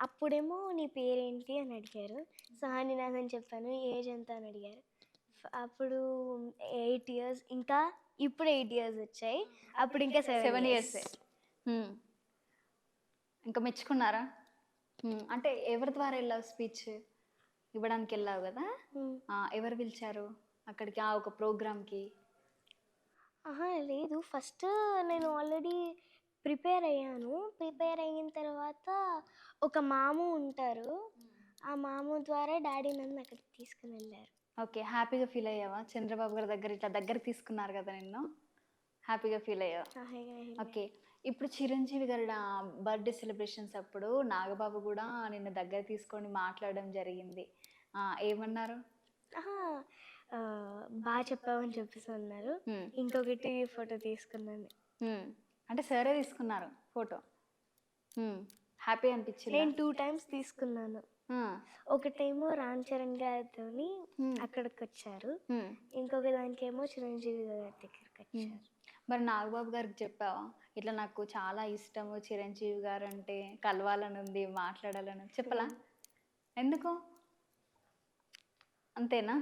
అప్పుడేమో నీ పేరేంటి అని అడిగారు. సహానినాథ్ అని చెప్పాను. ఏజ్ ఎంత అని అడిగారు. అప్పుడు 8 years, ఇంకా ఇప్పుడు 8 years వచ్చాయి. అప్పుడు ఇంకా 7 years. ఇంకా మెచ్చుకున్నారా? అంటే ఎవరి ద్వారా వెళ్ళావు స్పీచ్ ఇవ్వడానికి? వెళ్ళావు కదా, ఎవరు పిలిచారు అక్కడికి ఆ ఒక ప్రోగ్రామ్కి? లేదు, ఫస్ట్ నేను ఆల్రెడీ ప్రిపేర్ అయ్యాను. ప్రిపేర్ అయిన తర్వాత ఒక మాము ఉంటారు. ఆ మాము ద్వారా డాడీ నన్ను అక్కడికి తీసుకుని వెళ్ళారు. ఓకే, హ్యాపీగా ఫీల్ అయ్యావా? చంద్రబాబు గారి దగ్గర ఇట్లా దగ్గర తీసుకున్నారు కదా నిన్ను, హ్యాపీగా ఫీల్ అయ్యావా? ఓకే, ఇప్పుడు చిరంజీవి గారి బర్త్డే సెలబ్రేషన్స్ అప్పుడు నాగబాబు కూడా నిన్ను దగ్గర తీసుకొని మాట్లాడడం జరిగింది. ఏమన్నారు? బాగా చెప్పావని చెప్పేసి అన్నారు. ఇంకొకటి ఫోటో తీసుకున్నాను. అంటే సరే తీసుకున్నారు ఫోటో, హ్యాపీ అనిపించింది. నేను 2 times తీసుకున్నాను. ఒకటేమో రామ్ చరణ్ గారితో అక్కడికి వచ్చారు, ఇంకొక దానికేమో చిరంజీవి గారి దగ్గరికి వచ్చారు. మరి నాగబాబు గారికి చెప్పావా ఇట్లా నాకు చాలా ఇష్టము చిరంజీవి గారు అంటే, కలవాలని ఉంది, మాట్లాడాలని? చెప్పలా? ఎందుకు? అంతేనా?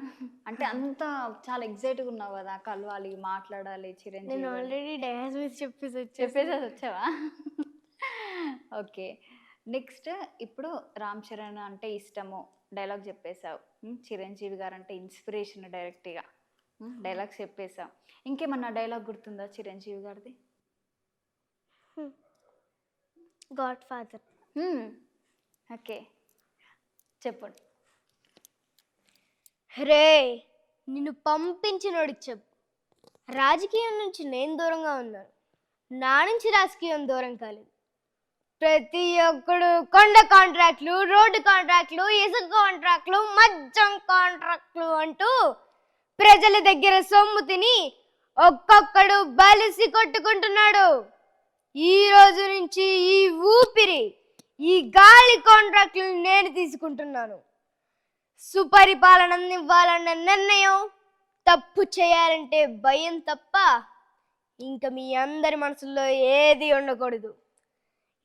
అంటే అంత చాలా ఎగ్జైట్గా ఉన్నావు కదా, కలవాలి, మాట్లాడాలి చిరంజీవి? నేను ఆల్రెడీ డయాస్ మీద చెప్పేసి వచ్చావా? ఓకే, నెక్స్ట్ ఇప్పుడు రామ్ చరణ్ అంటే ఇష్టము డైలాగ్ చెప్పేశావు, చిరంజీవి గారు అంటే ఇన్స్పిరేషన్ డైరెక్ట్గా డైలాగ్స్ చెప్పేశావు. ఇంకేమన్నా డైలాగ్ గుర్తుందా చిరంజీవి గారిది? God father. ఓకే, చెప్పండి. రే, నిన్ను పంపించినోడికి చెప్పు, రాజకీయం నుంచి నేను దూరంగా ఉన్నాను, నా నుంచి రాజకీయం దూరం కాలేదు. ప్రతి ఒక్కడు కొండ కాంట్రాక్ట్లు, రోడ్డు కాంట్రాక్ట్లు, ఇసుక కాంట్రాక్ట్లు, మద్యం కాంట్రాక్ట్లు అంటూ ప్రజల దగ్గర సొమ్ము తిని ఒక్కొక్కడు బలిసి కొట్టుకుంటున్నాడు. ఈ రోజు నుంచి ఈ ఊపిరి, ఈ గాలి కాంట్రాక్ట్లు నేను తీసుకుంటున్నాను. సుపరిపాలన ఇవ్వాలన్న నిర్ణయం, తప్పు చేయాలంటే భయం తప్ప ఇంకా మీ అందరి మనసులో ఏది ఉండకూడదు.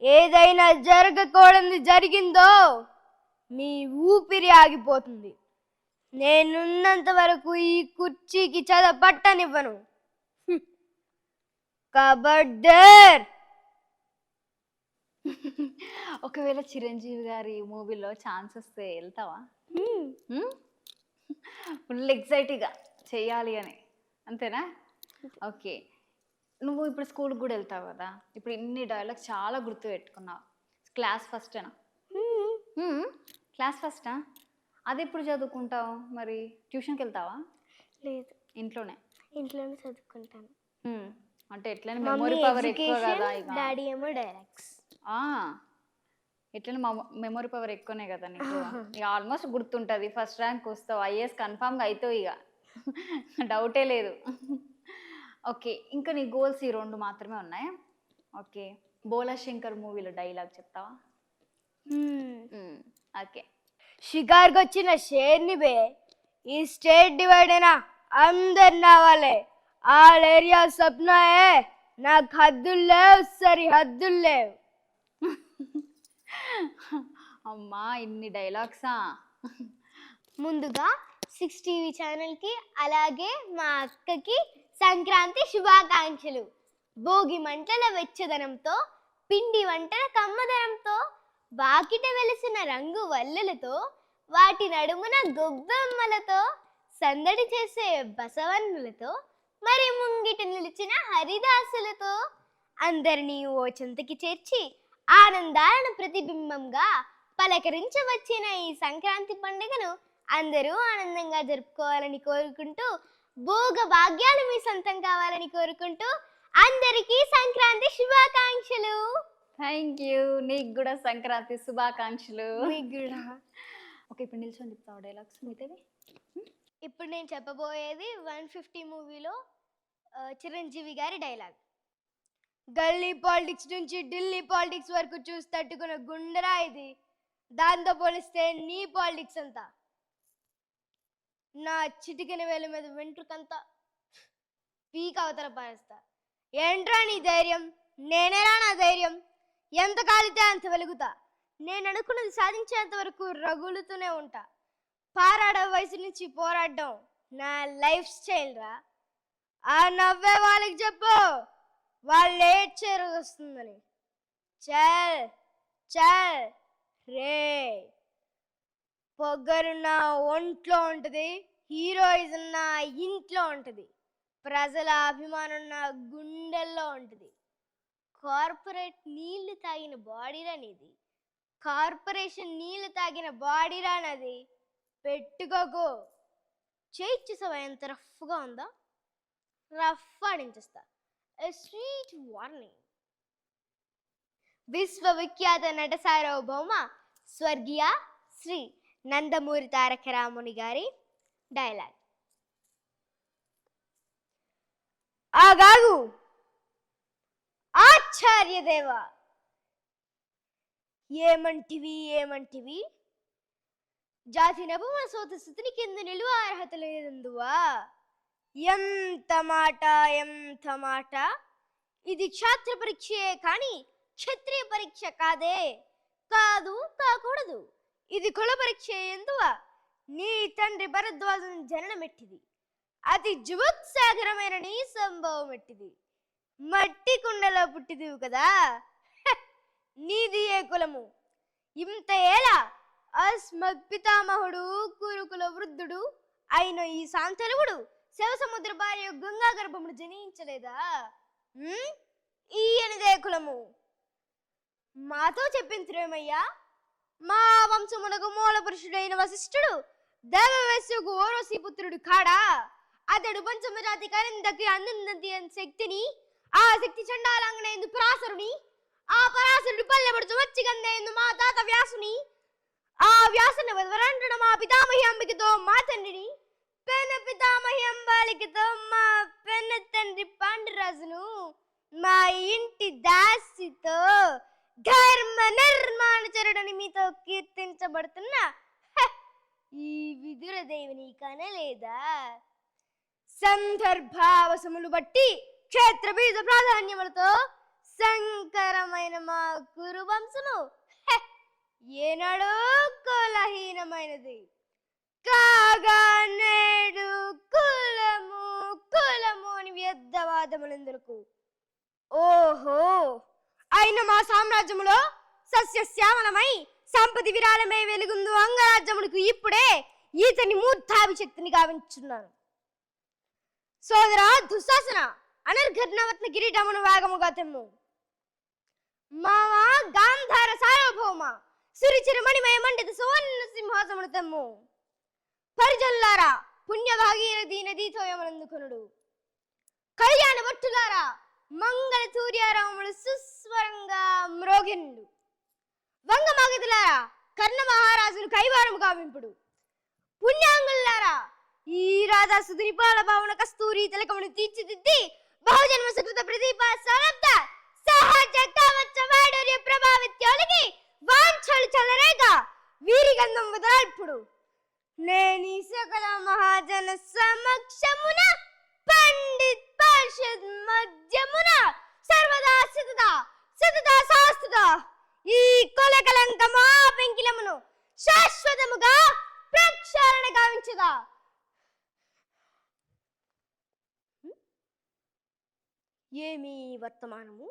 ఏదైనా జరగకూడదు జరిగిందో మీ ఊపిరి ఆగిపోతుంది. నేనున్నంత వరకు ఈ కుర్చీకి పట్టనివ్వను. కబడ్డర్. ఒకవేళ చిరంజీవి గారి మూవీలో ఛాన్స్ వస్తే వెళ్తావా? ఫుల్ ఎక్సైటింగ్గా చెయ్యాలి అని, అంతేనా? ఓకే, నువ్వు ఇప్పుడు స్కూల్కి కూడా వెళ్తావు కదా, ఇప్పుడు ఇన్ని డైలాగ్స్ చాలా గుర్తు పెట్టుకున్నావు. క్లాస్ ఫస్టేనా? క్లాస్ ఫస్టా? అది ఎప్పుడు చదువుకుంటావు మరి? ట్యూషన్కి వెళ్తావా? లేదు, ఇంట్లోనే చదువుకుంటాను. అంటే ఎట్లనే మెమొరీ పవర్ ఎక్కువ కదా, డాడీ ఏమో డైలాగ్స్. ఎట్లనే మెమొరీ పవర్ ఎక్కువనే కదా నీకు, ఇక ఆల్మోస్ట్ గుర్తుంటుంది. ఫస్ట్ ర్యాంక్ వస్తావు, ఐఏఎస్ కన్ఫామ్గా అవుతావు, ఇక డౌటే లేదు. ఓకే, ఇంకా నీ గోల్స్ ఈ 2 మాత్రమే ఉన్నాయా? ఓకే, బోలా శంకర్ మూవీలో డైలాగ్ చెప్తావా? ఓకే. షికార్కి వచ్చిన షేర్ని బే, ఈ స్టేట్ డివైడ్ అయినా అందరు నావాలే, ఆల్ ఏరియా సప్నా ఏ, నాకు హద్దులు లేవు, సరిహద్దులు లేవు. అమ్మా, ఇన్ని డైలాగ్సా? ముందుగా 6 TV ఛానల్కి అలాగే మా అక్కకి సంక్రాంతి శుభాకాంక్షలు. భోగి మంటల వెచ్చదనంతో, పిండి వంటల కమ్మదనంతో, వాకిట వెలిసిన రంగు వల్లులతో, వాటి నడుమున గొబ్బెమ్మలతో, సందడి చేసే బసవన్నులతో, మరి ముంగిట నిలిచిన హరిదాసులతో అందరినీ ఓ చెంతకి చేర్చి ఆనందాలను ప్రతిబింబంగా పలకరించవచ్చిన ఈ సంక్రాంతి పండుగను అందరూ ఆనందంగా జరుపుకోవాలని కోరుకుంటూ, భోగ భాగ్యాలు మీ సొంతం కావాలని కోరుకుంటూ అందరికీ సంక్రాంతి శుభాకాంక్షలు. థ్యాంక్ యూ, నీకు కూడా సంక్రాంతి శుభాకాంక్షలు. మీకు కూడా. ఓకే, ఇప్పుడు నిల్చొని చెప్తావు డైలాగ్స్ మిగతావి? ఇప్పుడు నేను చెప్పబోయేది 150 మూవీలో చిరంజీవి గారి డైలాగ్. గల్లీ పాలిటిక్స్ నుంచి ఢిల్లీ పాలిటిక్స్ వరకు చూసి తట్టుకున్న గుండెరా ఇది, దాంతో పోలిస్తే నీ పాలిటిక్స్ అంతా నా చిటికెన వేల మీద వెంట్రుకంతా పీక అవతల పారేస్తా. ఏంట్రా నీ ధైర్యం? నేనేరా నా ధైర్యం. ఎంత కాలితే అంత వెలుగుతా. నేను అనుకున్నది సాధించేంత వరకు రగులుతూనే ఉంటా. పారాడ వయసు నుంచి పోరాడడం నా లైఫ్ స్టైల్ రా. ఆ నవ్వే వాళ్ళకి చెప్పు, వాళ్ళు ఏడ్చే రోజు వస్తుందని. చల్ చల్ రే. పొగరు నా ఒంట్లో ఉంటుంది, హీరోయిజం నా ఇంట్లో ఉంటుంది, ప్రజల అభిమానం నా గుండెల్లో ఉంటుంది. కార్పొరేట్ నీళ్లు తాగిన బాడీరా నీది, కార్పొరేషన్ నీళ్లు తాగిన బాడీరా నాది. పెట్టుకోకు. చేయించేసావా? ఎంత రఫ్గా ఉందా? రఫ్ ఆడించేస్తా. Sweet warning. విశ్వవిఖ్యాత నట సార్వభౌమ స్వర్గీయ శ్రీ నందమూరి తారక రాముని గారి డైలాగ్. ఆగాగు ఆచార్యదేవ. ఏమంటివి? జాతి నభమ సోత స్థితిని కింద నిలువ అర్హత లేదందువా? ఎంత మాట. ఇది క్షాత్ర పరీక్షయే కాని క్షత్రియ పరీక్ష కాదే. కాకూడదు. ఇది కుల పరీక్ష ఎందువా? నీ తండ్రి భరద్వాజం జననమెట్టిది, అతి జుగుత్సాగరమైన నీ సంభవం ఎట్టిది. మట్టి కుండలో పుట్టిదివు కదా. నీది ఏ కులము? ఇంత ఏలా అస్మత్పితామహుడు కురుకుల వృద్ధుడు అయిన ఈ శాంతనువుడు శివసముద్ర భార్య గంగా గర్భముడు జనించలేదా? ఈయనదే కులము. మాతో చెప్పించురేమయ్యా. మా వంశమునకు మూల పురుషుడైన వశిష్ఠుడు దేవవేశ్యకు ఓరోసి పుత్రుడు కాడా? అతడు పంచమజాతి కరిందకి అందింది శక్తిని, ఆ శక్తి చండాలంగనేందు పరాశరుని, ఆ పరాశరుడు పల్లెపడుచు వచ్చి గందేందు మా తాత వ్యాసుని, ఆ వ్యాసుని వదవరంటున మా పితామహి అంబికతో మా తండ్రిని, పెన పితామహి అంబాలికతో మా పెన తండ్రి పాండురాజును, మా ఇంటి దాసితో ధర్మ నిర్మాణచరుడని మీతో కీర్తించబడుతున్న ఈ విదురదేవిని కనలేదా? సందర్భావసములు బట్టి క్షేత్ర బీజ ప్రాధాన్యములతో సంకరమైన మా కురు వంశము ఏనాడో కులహీనమైనది కాగా నేడు కులము అని వ్యర్థవాదములందరకు. ఓహో, అయిన మా సామ్రాజ్యములో సస్యశ్యామలమై సంపతి విరాళమై వెలుగుందు అంగరాజ్యమునకు ఇప్పుడే ఈతని మూర్ధాభిషక్తిని గావించున్నాను. సోదరా దుశ్శాసన, అనర్ఘర్ణవత్న కిరీటమును వేగముగా తెమ్ము. మావా గాంధార సార్వభౌమ, సురిచిరమణిమయ మండిత సువర్ణ సింహాసమును తెమ్ము. పరిజల్లారా, పుణ్య భాగీరథి నదీతోయమనందుకొనుడు. కళ్యాణ భట్టులారా, మంగళ సూర్యారాములు సుస్వరంగా మ్రోగినుడు. వంగమాగదులారా, కర్ణ మహారాజును కైవారము గావింపుడు. పుణ్యాంగులారా, ఈ రాధా సుధునిపాల భావన కస్తూరి తిలకమును తీర్చిదిద్ది బహుజన్మ సుకృత ప్రదీప సరబ్ద సహజ కవచ వైడూర్య ప్రభావిత్యాలకి వాంఛలు చలరేగా వీరిగంధం వదలాల్పుడు. నేని సకల మహాజన సమక్షమున పండిత్ పరిషద్ మధ్యమున సర్వదా సిద్ధదా శాస్త్రద ఈ కొలకలంకమా పెంకిలమును శాశ్వతముగా ప్రక్షాళన గావించదా. ఏమి వర్తమానము?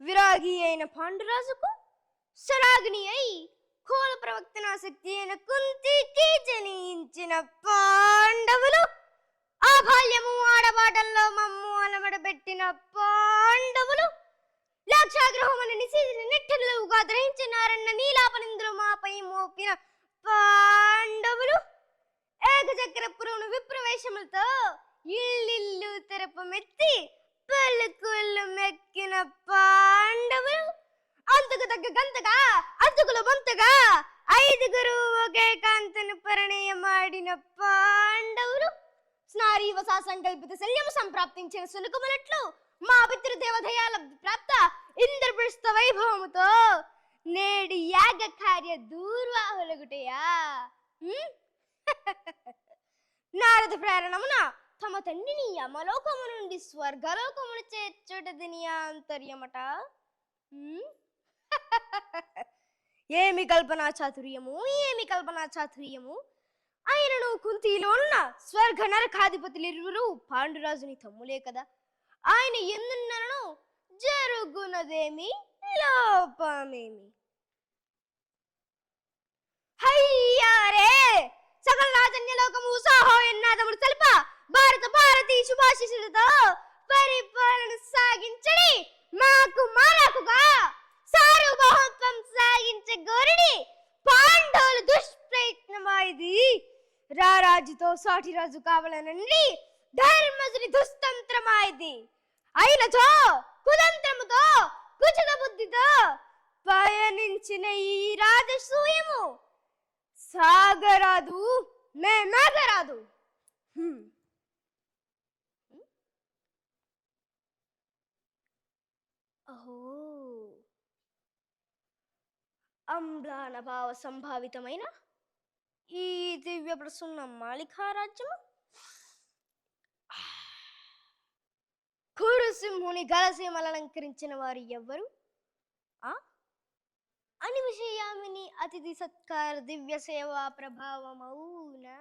విరాగి అయిన పాండురాజుకు సరాగిని అయి కోల ప్రవక్తనాశక్తి అయిన కుంతికి జనించిన పాండవులు, ఆ బాల్యము ఆడబాటల్లో మమ్ము అలమడబెట్టిన పాండవులు, లాక్షాగ్రహమును నిశీదిని నిట్టలుగా గ్రహించినారన్న నీలాపనిందులు మాపై మోపిన పాండవులు, ఏకచక్రపురమును విప్రవేశములతో ఇల్లిల్లు తెరపమెత్తి పలుకులు మెక్కిన పాండవులు, అంతకు తగ్గ గంతగా అతుకులు బొంతగా ఐదుగురు ఒకే కాంతను పరిణయమాడిన పాండవులు, స్నారీవసా సంకల్పిత శల్యము సంప్రాప్తించిన సునుకుమలట్లు మా పితృదేవదయాల ప్రాప్త ఇంద్రపృష్ఠ వైభవముతో నేడి యాగ కార్య దూర్వాహులగుటయా నారద ప్రేరణమున తమ తండ్రిని యమలోకము నుండి స్వర్గలోకమును చేర్చుటది ఆంతర్యమట. ఏమి కల్పనా చాతుర్యము, ఏమి కల్పనా చాతుర్యము. ఆయనను కుంతిలోనున్న స్వర్గ నరకాధిపతులిరువురు పాండురాజుని తమ్ములే కదా. ఆయన ఎందున్నను జరుగునదేమి, లోపమేమి. హయ్యారే సకల రాజన్యలోకము ఉత్సాహో ఎన్నాదములు తెలప భారత భారతీ శుభాశిషులతో పరిపాలన సాగించడి మాకు మారాకుగా సార్వభౌమత్వం సాగించే గోరిడి పాండవుల దుష్ప్రయత్నమైది. రారాజుతో సాటి రాజు కావాలనండి ధర్మజుని దుస్తంత్రమైది. అయినచో కుతంత్రముతో కుచిత బుద్ధితో పయనించిన ఈ రాజసూయము సాగరాదు, మేమేగరాదు. అహో, అంబ్లాన భావ సంభావితమైన ఈ దివ్య ప్రసన్న మాలికారాజ్యము కురుసింహుని గలసీమలంకరించిన వారు ఎవ్వరు? అనిమిషయామిని అతిథి సత్కార దివ్య సేవా ప్రభావమౌనా?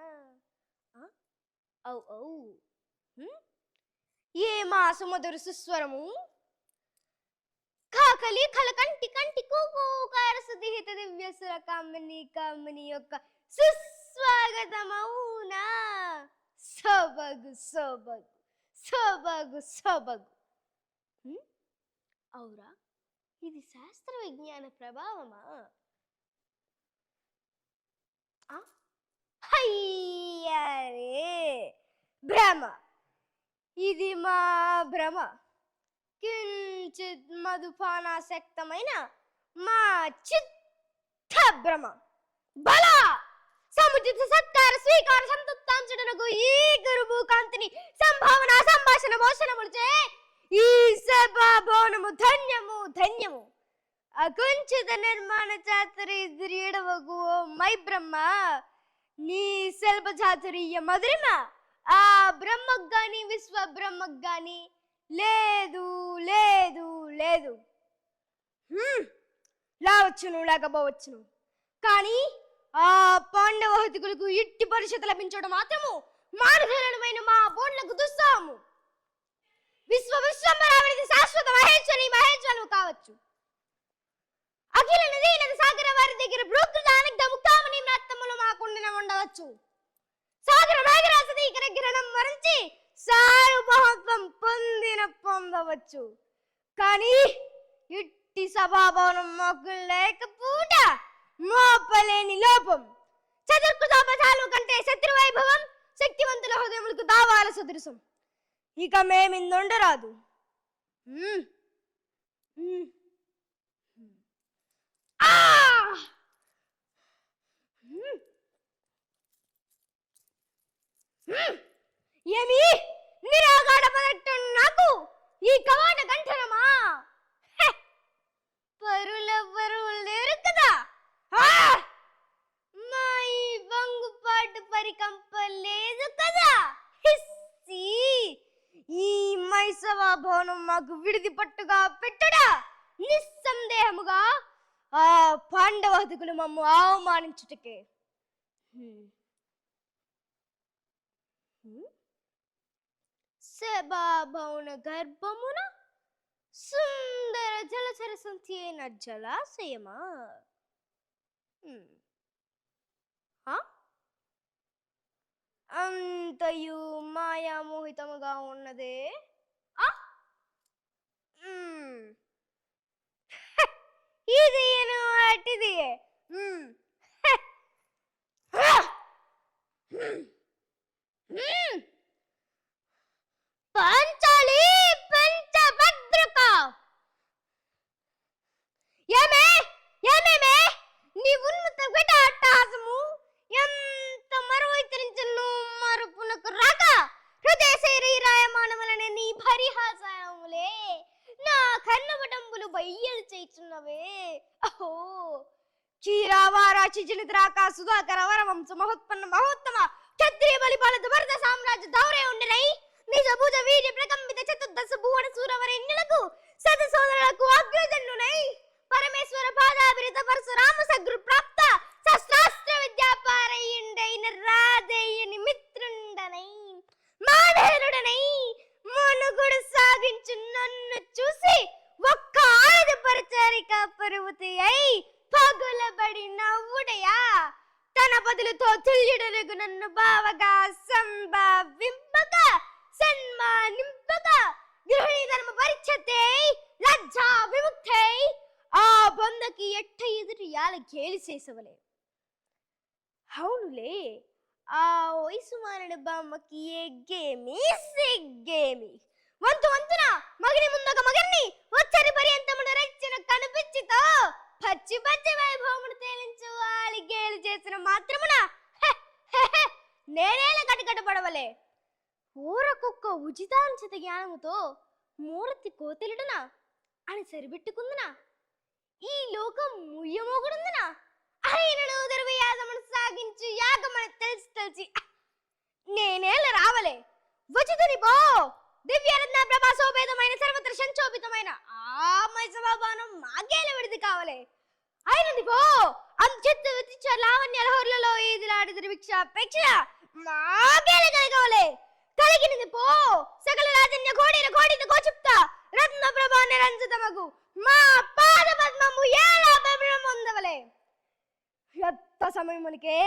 ఏ మా సుమధుర సుస్వరము కాకలి కలకంటి కంటి కూకార సుదిహిత దివ్య సుర కామిని కామిని యొక్క సుస్వాగతమౌనా? సోబగు సోబగు సోబగు సోబగు. అవురా, ఇది శాస్త్ర విజ్ఞాన ప్రభావమా? అయ్యారే భ్రమ, ఇది మా భ్రమ. కించిత్ మధుపానాసక్తమైన మా చిత్త భ్రమ. బల సముచిత సత్కార స్వీకార సంతృప్తాంశుడనకు ఈ గురుభూకాంతిని సంభావన సంభాషణ మోషణములచే ఈ సభా భవనము ధన్యము ధన్యము. అకుంచిత నిర్మాణ చాతురీడవకు ఓ మై బ్రహ్మ, నీ శల్ప చాతురీయ మధురిమ ఆ బ్రహ్మకు గాని విశ్వ బ్రహ్మకు గాని లేదు లేదు లేదు. లావచ్చును లేకపోవచ్చును, కానీ ఆ పాండవ హతికులకు ఇట్టి పరిషత్ లభించడం మాత్రము మానధరణమైన మా బోన్లకు దుస్సాము. విశ్వంబరావళిది శాశ్వత మహేశ్వరి మహేశ్వరు కావచ్చు. అఖిల నదీ నది సాగర వారి దగ్గర బ్రూకృత అనగ్ధ ముక్తామని రక్తములు మాకుండిన ఉండవచ్చు. సాగర మేఘరాశి గ్రహణం మరించి సార్వభౌమత్వం పొందవచ్చు. కానీ ఇట్టి సభాభవనం మాకు లేకపోట మోపలేని లోపం. చతుర్కృతాపథాలు కంటే శత్రువైభవం శక్తివంతుల హృదయములకు దావాల సదృశం. ఇక మేమిందుండరాదు. ఏమి నిరాగాఢ పదట్టం నాకు ఈ కవాట కంఠరమా? పరులెవ్వరూ లేరు కదా. మా ఈ బంగుపాటు పరికంప లేదు కదా. ఈ మైసవ భవనం మాకు విడిది పట్టుగా పెట్టుడా. నిస్సందేహముగా ఆ పాండవాదికులు మమ్ము అవమానించుటకే. సభాభవన గర్భమున సుందర జలచర సంతి అయిన జలాశయమా? అంతయు మాయామోహితముగా ఉన్నదే. ఇది అటిది. పంచాలి పంచభద్రక. ఏమే ఏమేమే నీ ఉన్మత అట్టహాసము ఎంత మరువైతరించను మరుపునకు రాక వయ్యలు చేయుచున్నవే. అహో క్షీరావారాచి జనిద్రాక సుధాకర వర వంశ మహోత్పన్న మహోత్తమ క్షత్రియ బలిపాల భరత సామ్రాజ్య దౌరే ఉండినై నిజ భుజ వీర్య ప్రకంపిత చతుర్దశ భువన సూరవరెన్యులకు సత సోదరులకు అగ్రజన్నునై పరమేశ్వర పాదాభిరిత పరశురామ సగృ ప్రాప్త శస్త్రాస్త్ర విద్యాపారయ్యుండైన రాజయ్యని మిత్రుండనై మాధేరుడనై మనుగుడు సాగించు నన్ను చూసి ఒక్క ఆయుధ పరిచారిక పరువతి అయి పగులబడి నవ్వుడయా తన బదులుతో తుల్యుడరుగు నన్ను బావగా సంభావింపగా సన్మానింపగా గృహిణీ ధర్మ పరిచతే లజ్జా విముక్తై ఆ బొందకి ఎట్ట ఎదురు యాల గేలి చేసవలే. అవునులే, ఆ వయసు మానడి బామ్మకి ఎగ్గేమి సిగ్గేమి వంతు వంతున మగిని ముందొక మగన్ని వచ్చరి పర్యంతమును రెచ్చిన కనిపించితో పచ్చి పచ్చి వైభవమును తేలించు వాలి గేలి చేసిన మాత్రమున నేనేల కటకటపడవలే. ఊరకొక్క ఉచితాంశత జ్ఞానముతో మూర్తి కోతెలుడునా అని సరిపెట్టుకుందునా ఈ లోకం ముయ్యమోగుడుందునా అయినను దుర్వ్యాధమును సాగించు యాగమని తెలిసి నేనేల రావలే. వచితుని పో దివ్యరత్న ప్రభాసోపేతమైన సర్వత్ర సంక్షోభితమైన ఆ మైసభానం మాగేల విడిది కావలే. అయినది పో అంచెత్త వితిచ్చ లావణ్య లహోర్లలో ఈదిలాడి దుర్భిక్షాపేక్ష మాగేల కలగవలే. కలిగినది పో సకల రాజన్య ఘోడిన ఘోడిత గోచిప్త రత్న ప్రభా నిరంజితమగు మా పాద పద్మము ఏలా పొందవలే. ఎంత సమయమునికే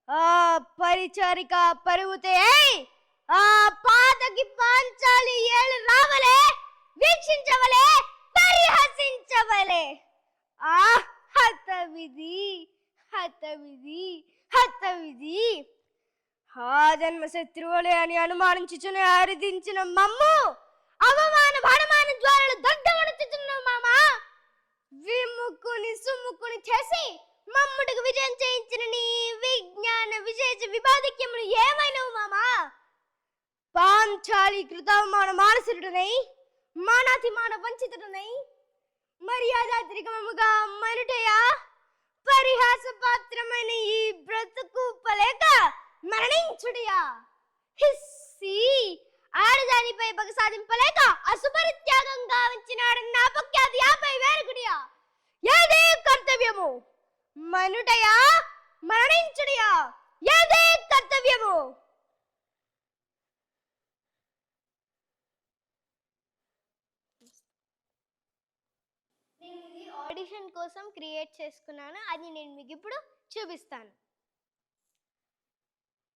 ఆ పరిచారిక పరువుతే ఆ పాదకి పాంచాలి ఏళ్ళు రావలే, వీక్షించవలే, పరిహసించవలే. ఆ హతవిధి హతవిధి హతవిధి ఆ జన్మ శత్రువులే అని అనుమానించుచుని అరిదించిన మమ్ము అవమాన భడమాన జ్వాలలు దగ్ధమనుచుచున్న మామ విముక్కుని సుముక్కుని చేసి మమ్ముడికి విజయం చేయించిన నీ విజ్ఞాన విశేష విభాదిక్యములు ఏమైనవు మామా. పాంచాలి కృతవమాన మానసుడునై మానాతిమాన వంచితుడునై మర్యాదాత్రికముగా మనుటయా పరిహాస పాత్రమైన ఈ బ్రతుకు పలేక మరణించుడియా. హిస్సి ఆడదానిపై పగ సాధింపలేక అసుపరిత్యాగం గావించినాడన్న అపఖ్యాతి యాపై వేరుగుడియా. ఏదే కర్తవ్యము మనుటయా మరణించుడియా, ఏదే కర్తవ్యము. నేను ఇది ఆడిషన్ కోసం క్రియేట్ చేసుకున్నాను, అది నేను మీకు ఇప్పుడు చూపిస్తాను.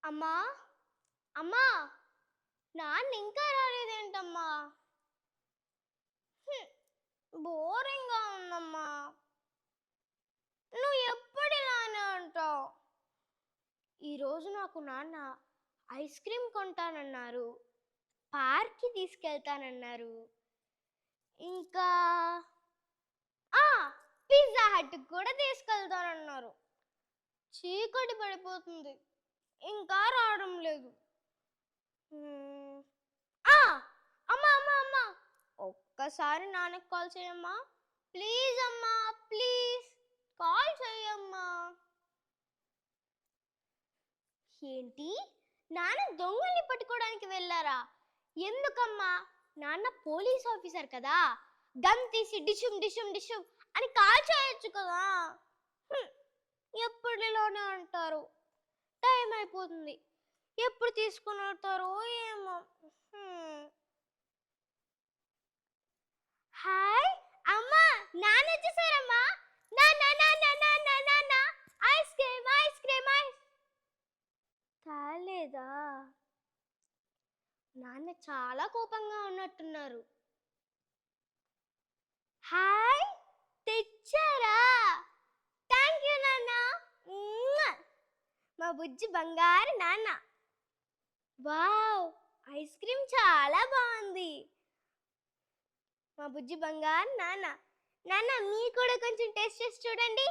అమ్మా అమ్మా నాన్న ఇంకా రాలేదేంటమ్మా? బోరింగ్గా ఉందమ్మా. నువ్వు ఎప్పుడిలానే అంటావు. ఈరోజు నాకు నాన్న ఐస్ క్రీమ్ కొంటానన్నారు, పార్క్కి తీసుకెళ్తానన్నారు, ఇంకా పిజ్జా హట్కి కూడా తీసుకెళ్తానన్నారు. చీకటి పడిపోతుంది, ఇంకా రావడం లేదు. అమ్మా అమ్మా అమ్మా ఒక్కసారి నాన్నకి కాల్ చేయమ్మా ప్లీజ్. అమ్మా ప్లీజ్ కాల్ చేయమ్మా. ఏంటి నాన్న దొంగల్ని పట్టుకోవడానికి వెళ్ళారా? ఎందుకమ్మా? నాన్న పోలీస్ ఆఫీసర్ కదా, గన్ తీసి డిషుమ్ డిషుమ్ డిషుమ్ అని కాల్ చేయొచ్చు కదా. ఎప్పుడులోనే అంటారు, టైం అయిపోతుంది, ఎప్పుడు తీసుకుని వస్తారో ఏమో. హాయ్ అమ్మా, నాన్న వచ్చేసారమ్మా. Ice cream ice cream ice తాలేదా? నాన్న చాలా కోపంగా ఉన్నట్టున్నారు. హాయ్ తెచ్చారా? థ్యాంక్ యూ నాన్న. మా బుజ్జి బంగారు నాన్న. వావ్ ఐస్ క్రీమ్ చాలా బాగుంది. మా బుజ్జి బంగారు నాన్న. నాన్న మీరు కూడా కొంచెం టేస్ట్ చేసి చూడండి.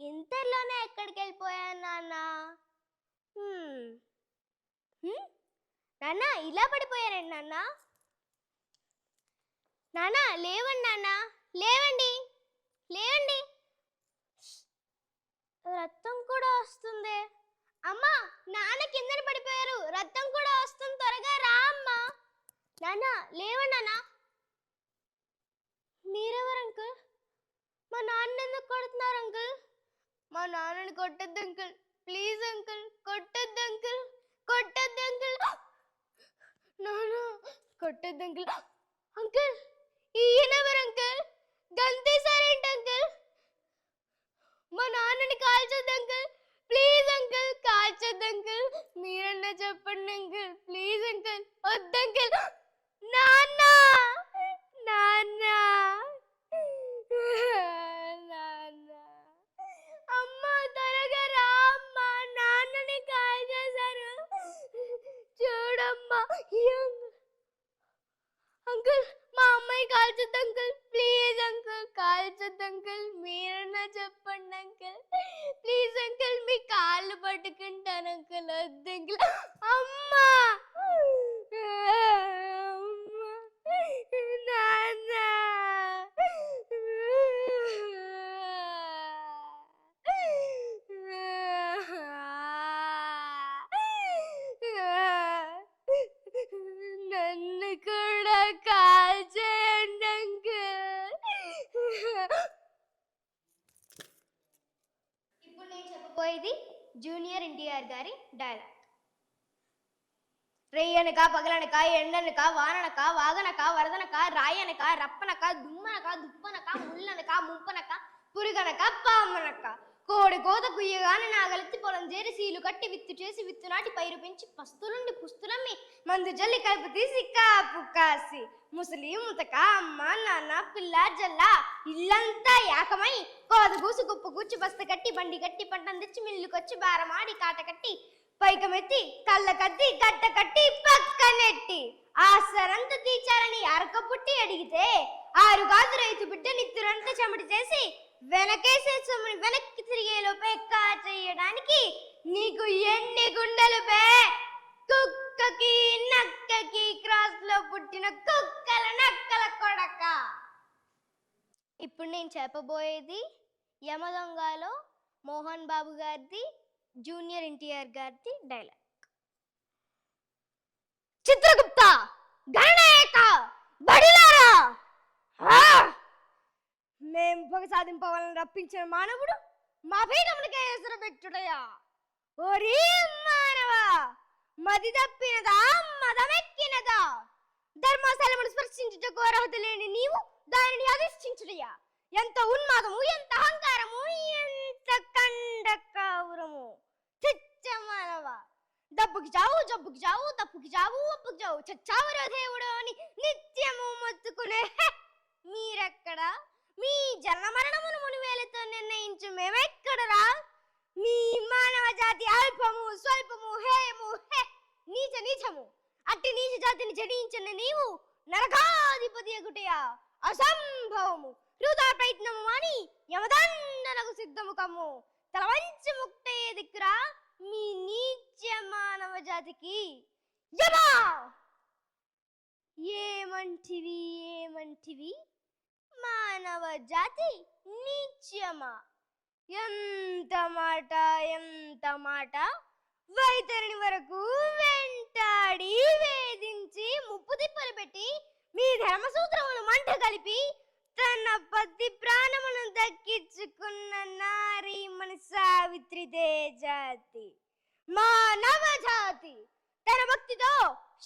ఇంతలోనే ఎక్కడికి వెళ్ళిపోయాను నాన్న? నాన్న ఇలా పడిపోయారండి నాన్న. నాన్న లేవండి నాన్న. లేవండి, లేవండి. రక్తం కూడా వస్తుంది. అమ్మా, నాన్న కిందన పడిపోయారు, రక్తం కూడా వస్తుంది, త్వరగా రా అమ్మా. నాన్న లేవండి నాన్న. మీరెవరు అంకుల్? మా నాన్న ఎందుకు కొడుతున్నారు అంకుల్? మా నాన్నని కొట్టద్దు అంకుల్, ప్లీజ్ అంకుల్, కొట్టద్దు అంకుల్, కొట్టద్దు అంకుల్, నాన్న కొట్టద్దు అంకుల్. అంకుల్, ఈయనెవరు అంకుల్? గంతేసారేంటి అంకుల్? మా నాన్నని కాల్చొద్దు అంకుల్, ప్లీజ్ అంకుల్, కాల్చొద్దు అంకుల్, మీరన్నా చెప్పండి అంకుల్, ప్లీజ్ అంకుల్, వద్దు అంకుల్. నాన్న, నాన్న, నాన్న, అమ్మ త్వరగా రా అమ్మా, నాన్నని కాల్చేశారు, చూడమ్మా. అంకుల్, మా అమ్మాయి కాల్చొద్దు అంకుల్, ప్లీజ్ అంకుల్, కాల్చొద్దు అంకుల్, మీరన్నా చెప్పండి అంకుల్, ప్లీజ్ అంకుల్, మీ కాళ్ళు పట్టుకుంటాను అంకుల్, వద్దు అంకుల్. అమ్మా, నాన్న, నన్ను కూడా కాల్చేయండి అంకుల్. ఇప్పుడు నేను చెప్పబోయేది జూనియర్ ఎన్టీఆర్ గారి డైలాగ్. రేయనక, పగలనక, ఎండనక, వాననక, వాగనక, వరదనక, రాయనక, రప్పనక, దుమ్మనక, దుప్పనక, ముళ్ళనక, ముంపనక, పురుగనక, పామనక, కోడి కోత కుయ్యగాని నాగలెత్తి పొలం చేరి సీలు కట్టి విత్తు చేసి విత్తు నాటి పైరు పెంచి పస్తులుండి పుస్తులమ్మి మందు జల్లి కలుపు తీసి కాపు కాసి ముసలి ముతక అమ్మ నాన్న పిల్ల జల్ల ఇల్లంతా యాకమై కోద కూసు కుప్పు కూర్చి బస్త కట్టి బండి కట్టి పంటం తెచ్చి మిల్లుకొచ్చి బారమాడి కాట కట్టి పైకమెత్తి కళ్ళ కత్తి గట్ట కట్టి పక్కనెట్టి ఆసరంత తీర్చాలని అరక పుట్టి అడిగితే ఆరుగాదు రైతు బిడ్డ నిత్తురంతా చెమటి చేసి వెనకేసే సొమ్ముని వెనక్కి తిరిగే లోపే చేయడానికి నీకు ఎన్ని గుండెలు బే? కుక్కకి నక్కకి క్రాస్ లో పుట్టిన కుక్కల నక్కల కొడక. ఇప్పుడు నేను చెప్పబోయేది యమదొంగలో మోహన్ బాబు గారిది జూనియర్ ఎన్టీఆర్ గారిది డైలాగ్. చిత్రగుప్త, గణనాయక, బడిలారా, మేం పొగ సాధింపవాలని రప్పించిన మానవుడు మా పీఠములకే ఎసరు పెట్టుడయా? ఓరి మానవ, మది తప్పినదా, మదమెక్కినదా? ధర్మస్థలమును స్పర్శించుటకు అర్హత లేని నీవు దానిని అధిష్ఠించుడయా? ఎంత ఉన్మాదము, ఎంత అహంకారము, ఎంత కండకౌరము! చిచ్చ మానవ, డబ్బుకి చావు, జబ్బుకి చావు, తప్పుకి చావు, ఒప్పుకి చావు, చచ్చావురా దేవుడు అని నిత్యము మొత్తుకునే మీరెక్కడ? మీ జన్మ మరణమును మునివేలతో నిర్ణయించు మేమెక్కడరా? మీ మానవ జాతి అల్పము, స్వల్పము, హేయము, నీచ నీచము. అట్టి నీచ జాతిని జడించిన నీవు నరకాధిపతి ఎగుటయా? అసంభవము. వృధా ప్రయత్నము అని యమదండనకు సిద్ధము కమ్ము. తల వంచి ముక్తయ్యే దిక్కురా మీ నీచ మానవ జాతికి. యమా, ఏమంటివి ఏమంటివి? మానవ జాతి నీచమా? ఎంత మాట, ఎంత మాట! వైతరిని వరకు వెంటాడి వేధించి ముప్పు తిప్పలు పెట్టి మీ ధర్మసూత్రములు మంట కలిపి తన పతి ప్రాణమును దక్కించుకున్న నారీ మన సావిత్రిదే జాతి, మానవ జాతి. తన భక్తితో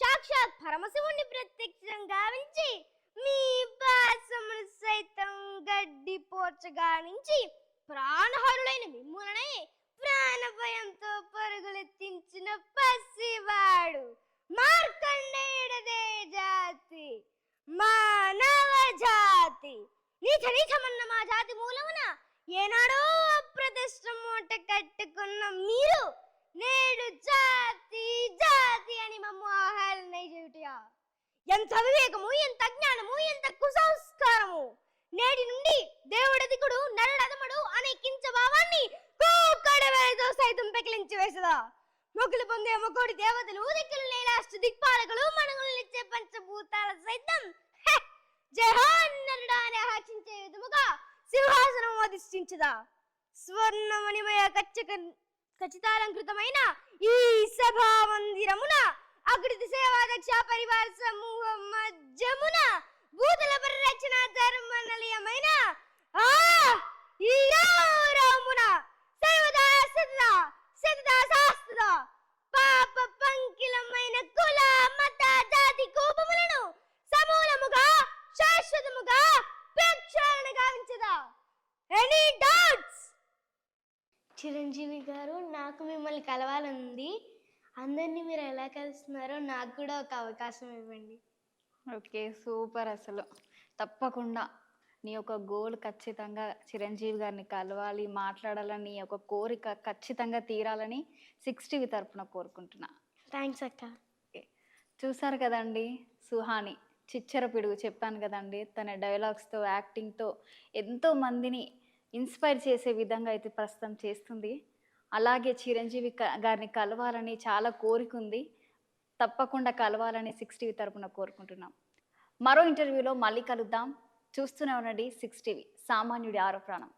సాక్షాత్ పరమశివుణ్ణి ప్రత్యక్షంగా గావించి మీ పాసమును సైతం గడ్డి పోర్చగానించి ప్రాణహరులైన మిమ్ములనే ప్రాణభయంతో పరుగులెత్తించిన పసివాడు మార్కండేయుడదే జాతి, మానవ జాతి. నీచ నీచమన్న మా జాతి మూలమున ఏనాడో అప్రతిష్ట మూట కట్టుకున్న మీరు నేడు జాతి జాతి అని మమ్ము ఆహ్లాదన చేయుటయా? ఎంత వివేకము, ఎంత జ్ఞానము, ఎంత కుసంస్కారము! నేటి నుండి దేవుడదికుడు నరుడదమడు అనే కించ భావాన్ని కూకడవేతో సైతం పెకిలించి వేసదా? మొక్కులు పొందే మొక్కోడి దేవతలు, దిక్కులు నేలాష్ట దిక్పాలకులు, మనగులనిచ్చే పంచభూతాల సైతం జహాన్నరుడ వీరుడా అని హర్షించే విధముగా సింహాసనం అధిష్ఠించదా. స్వర్ణమణిమయ ఖచ్చితాలంకృతమైన ఈ సభా మందిరమున అకృతి సేవాదక్ష పరివార సమూహం మధ్యమున భూతల పరిరక్షణ ధర్మ నిలయమైన ఈ రామున సర్వదా సదా సదా శాస్త్ర పాప పంకిలమైన కుల మత జాతి కోపములను సమూలముగా శాశ్వతముగా ప్రక్షాళన గావించదా. Any doubts? చిరంజీవి గారు, నాకు మిమ్మల్ని కలవాలంది. అందరినీ మీరు ఎలా కలుస్తున్నారో నాకు కూడా ఒక అవకాశం ఇవ్వండి. Okay, super. అసలు తప్పకుండా నీ యొక్క గోల్ ఖచ్చితంగా చిరంజీవి గారిని కలవాలి, మాట్లాడాలని నీ యొక్క కోరిక ఖచ్చితంగా తీరాలని 6TV తరపున కోరుకుంటున్నా. థ్యాంక్స్ అక్క. ఓకే, చూసారు కదండి సుహాని చిచ్చర పిడుగు. చెప్పాను కదండి, తన డైలాగ్స్తో యాక్టింగ్తో ఎంతో మందిని ఇన్స్పైర్ చేసే విధంగా అయితే ప్రస్తుతం చేస్తుంది. అలాగే చిరంజీవి గారిని కలవాలని చాలా కోరిక ఉంది. తప్పకుండా కలవాలని 6TV తరపున కోరుకుంటున్నాం. మరో ఇంటర్వ్యూలో మళ్ళీ కలుద్దాం. చూస్తూనే ఉండండి 6TV, సామాన్యుడి ఆరో ప్రాణం.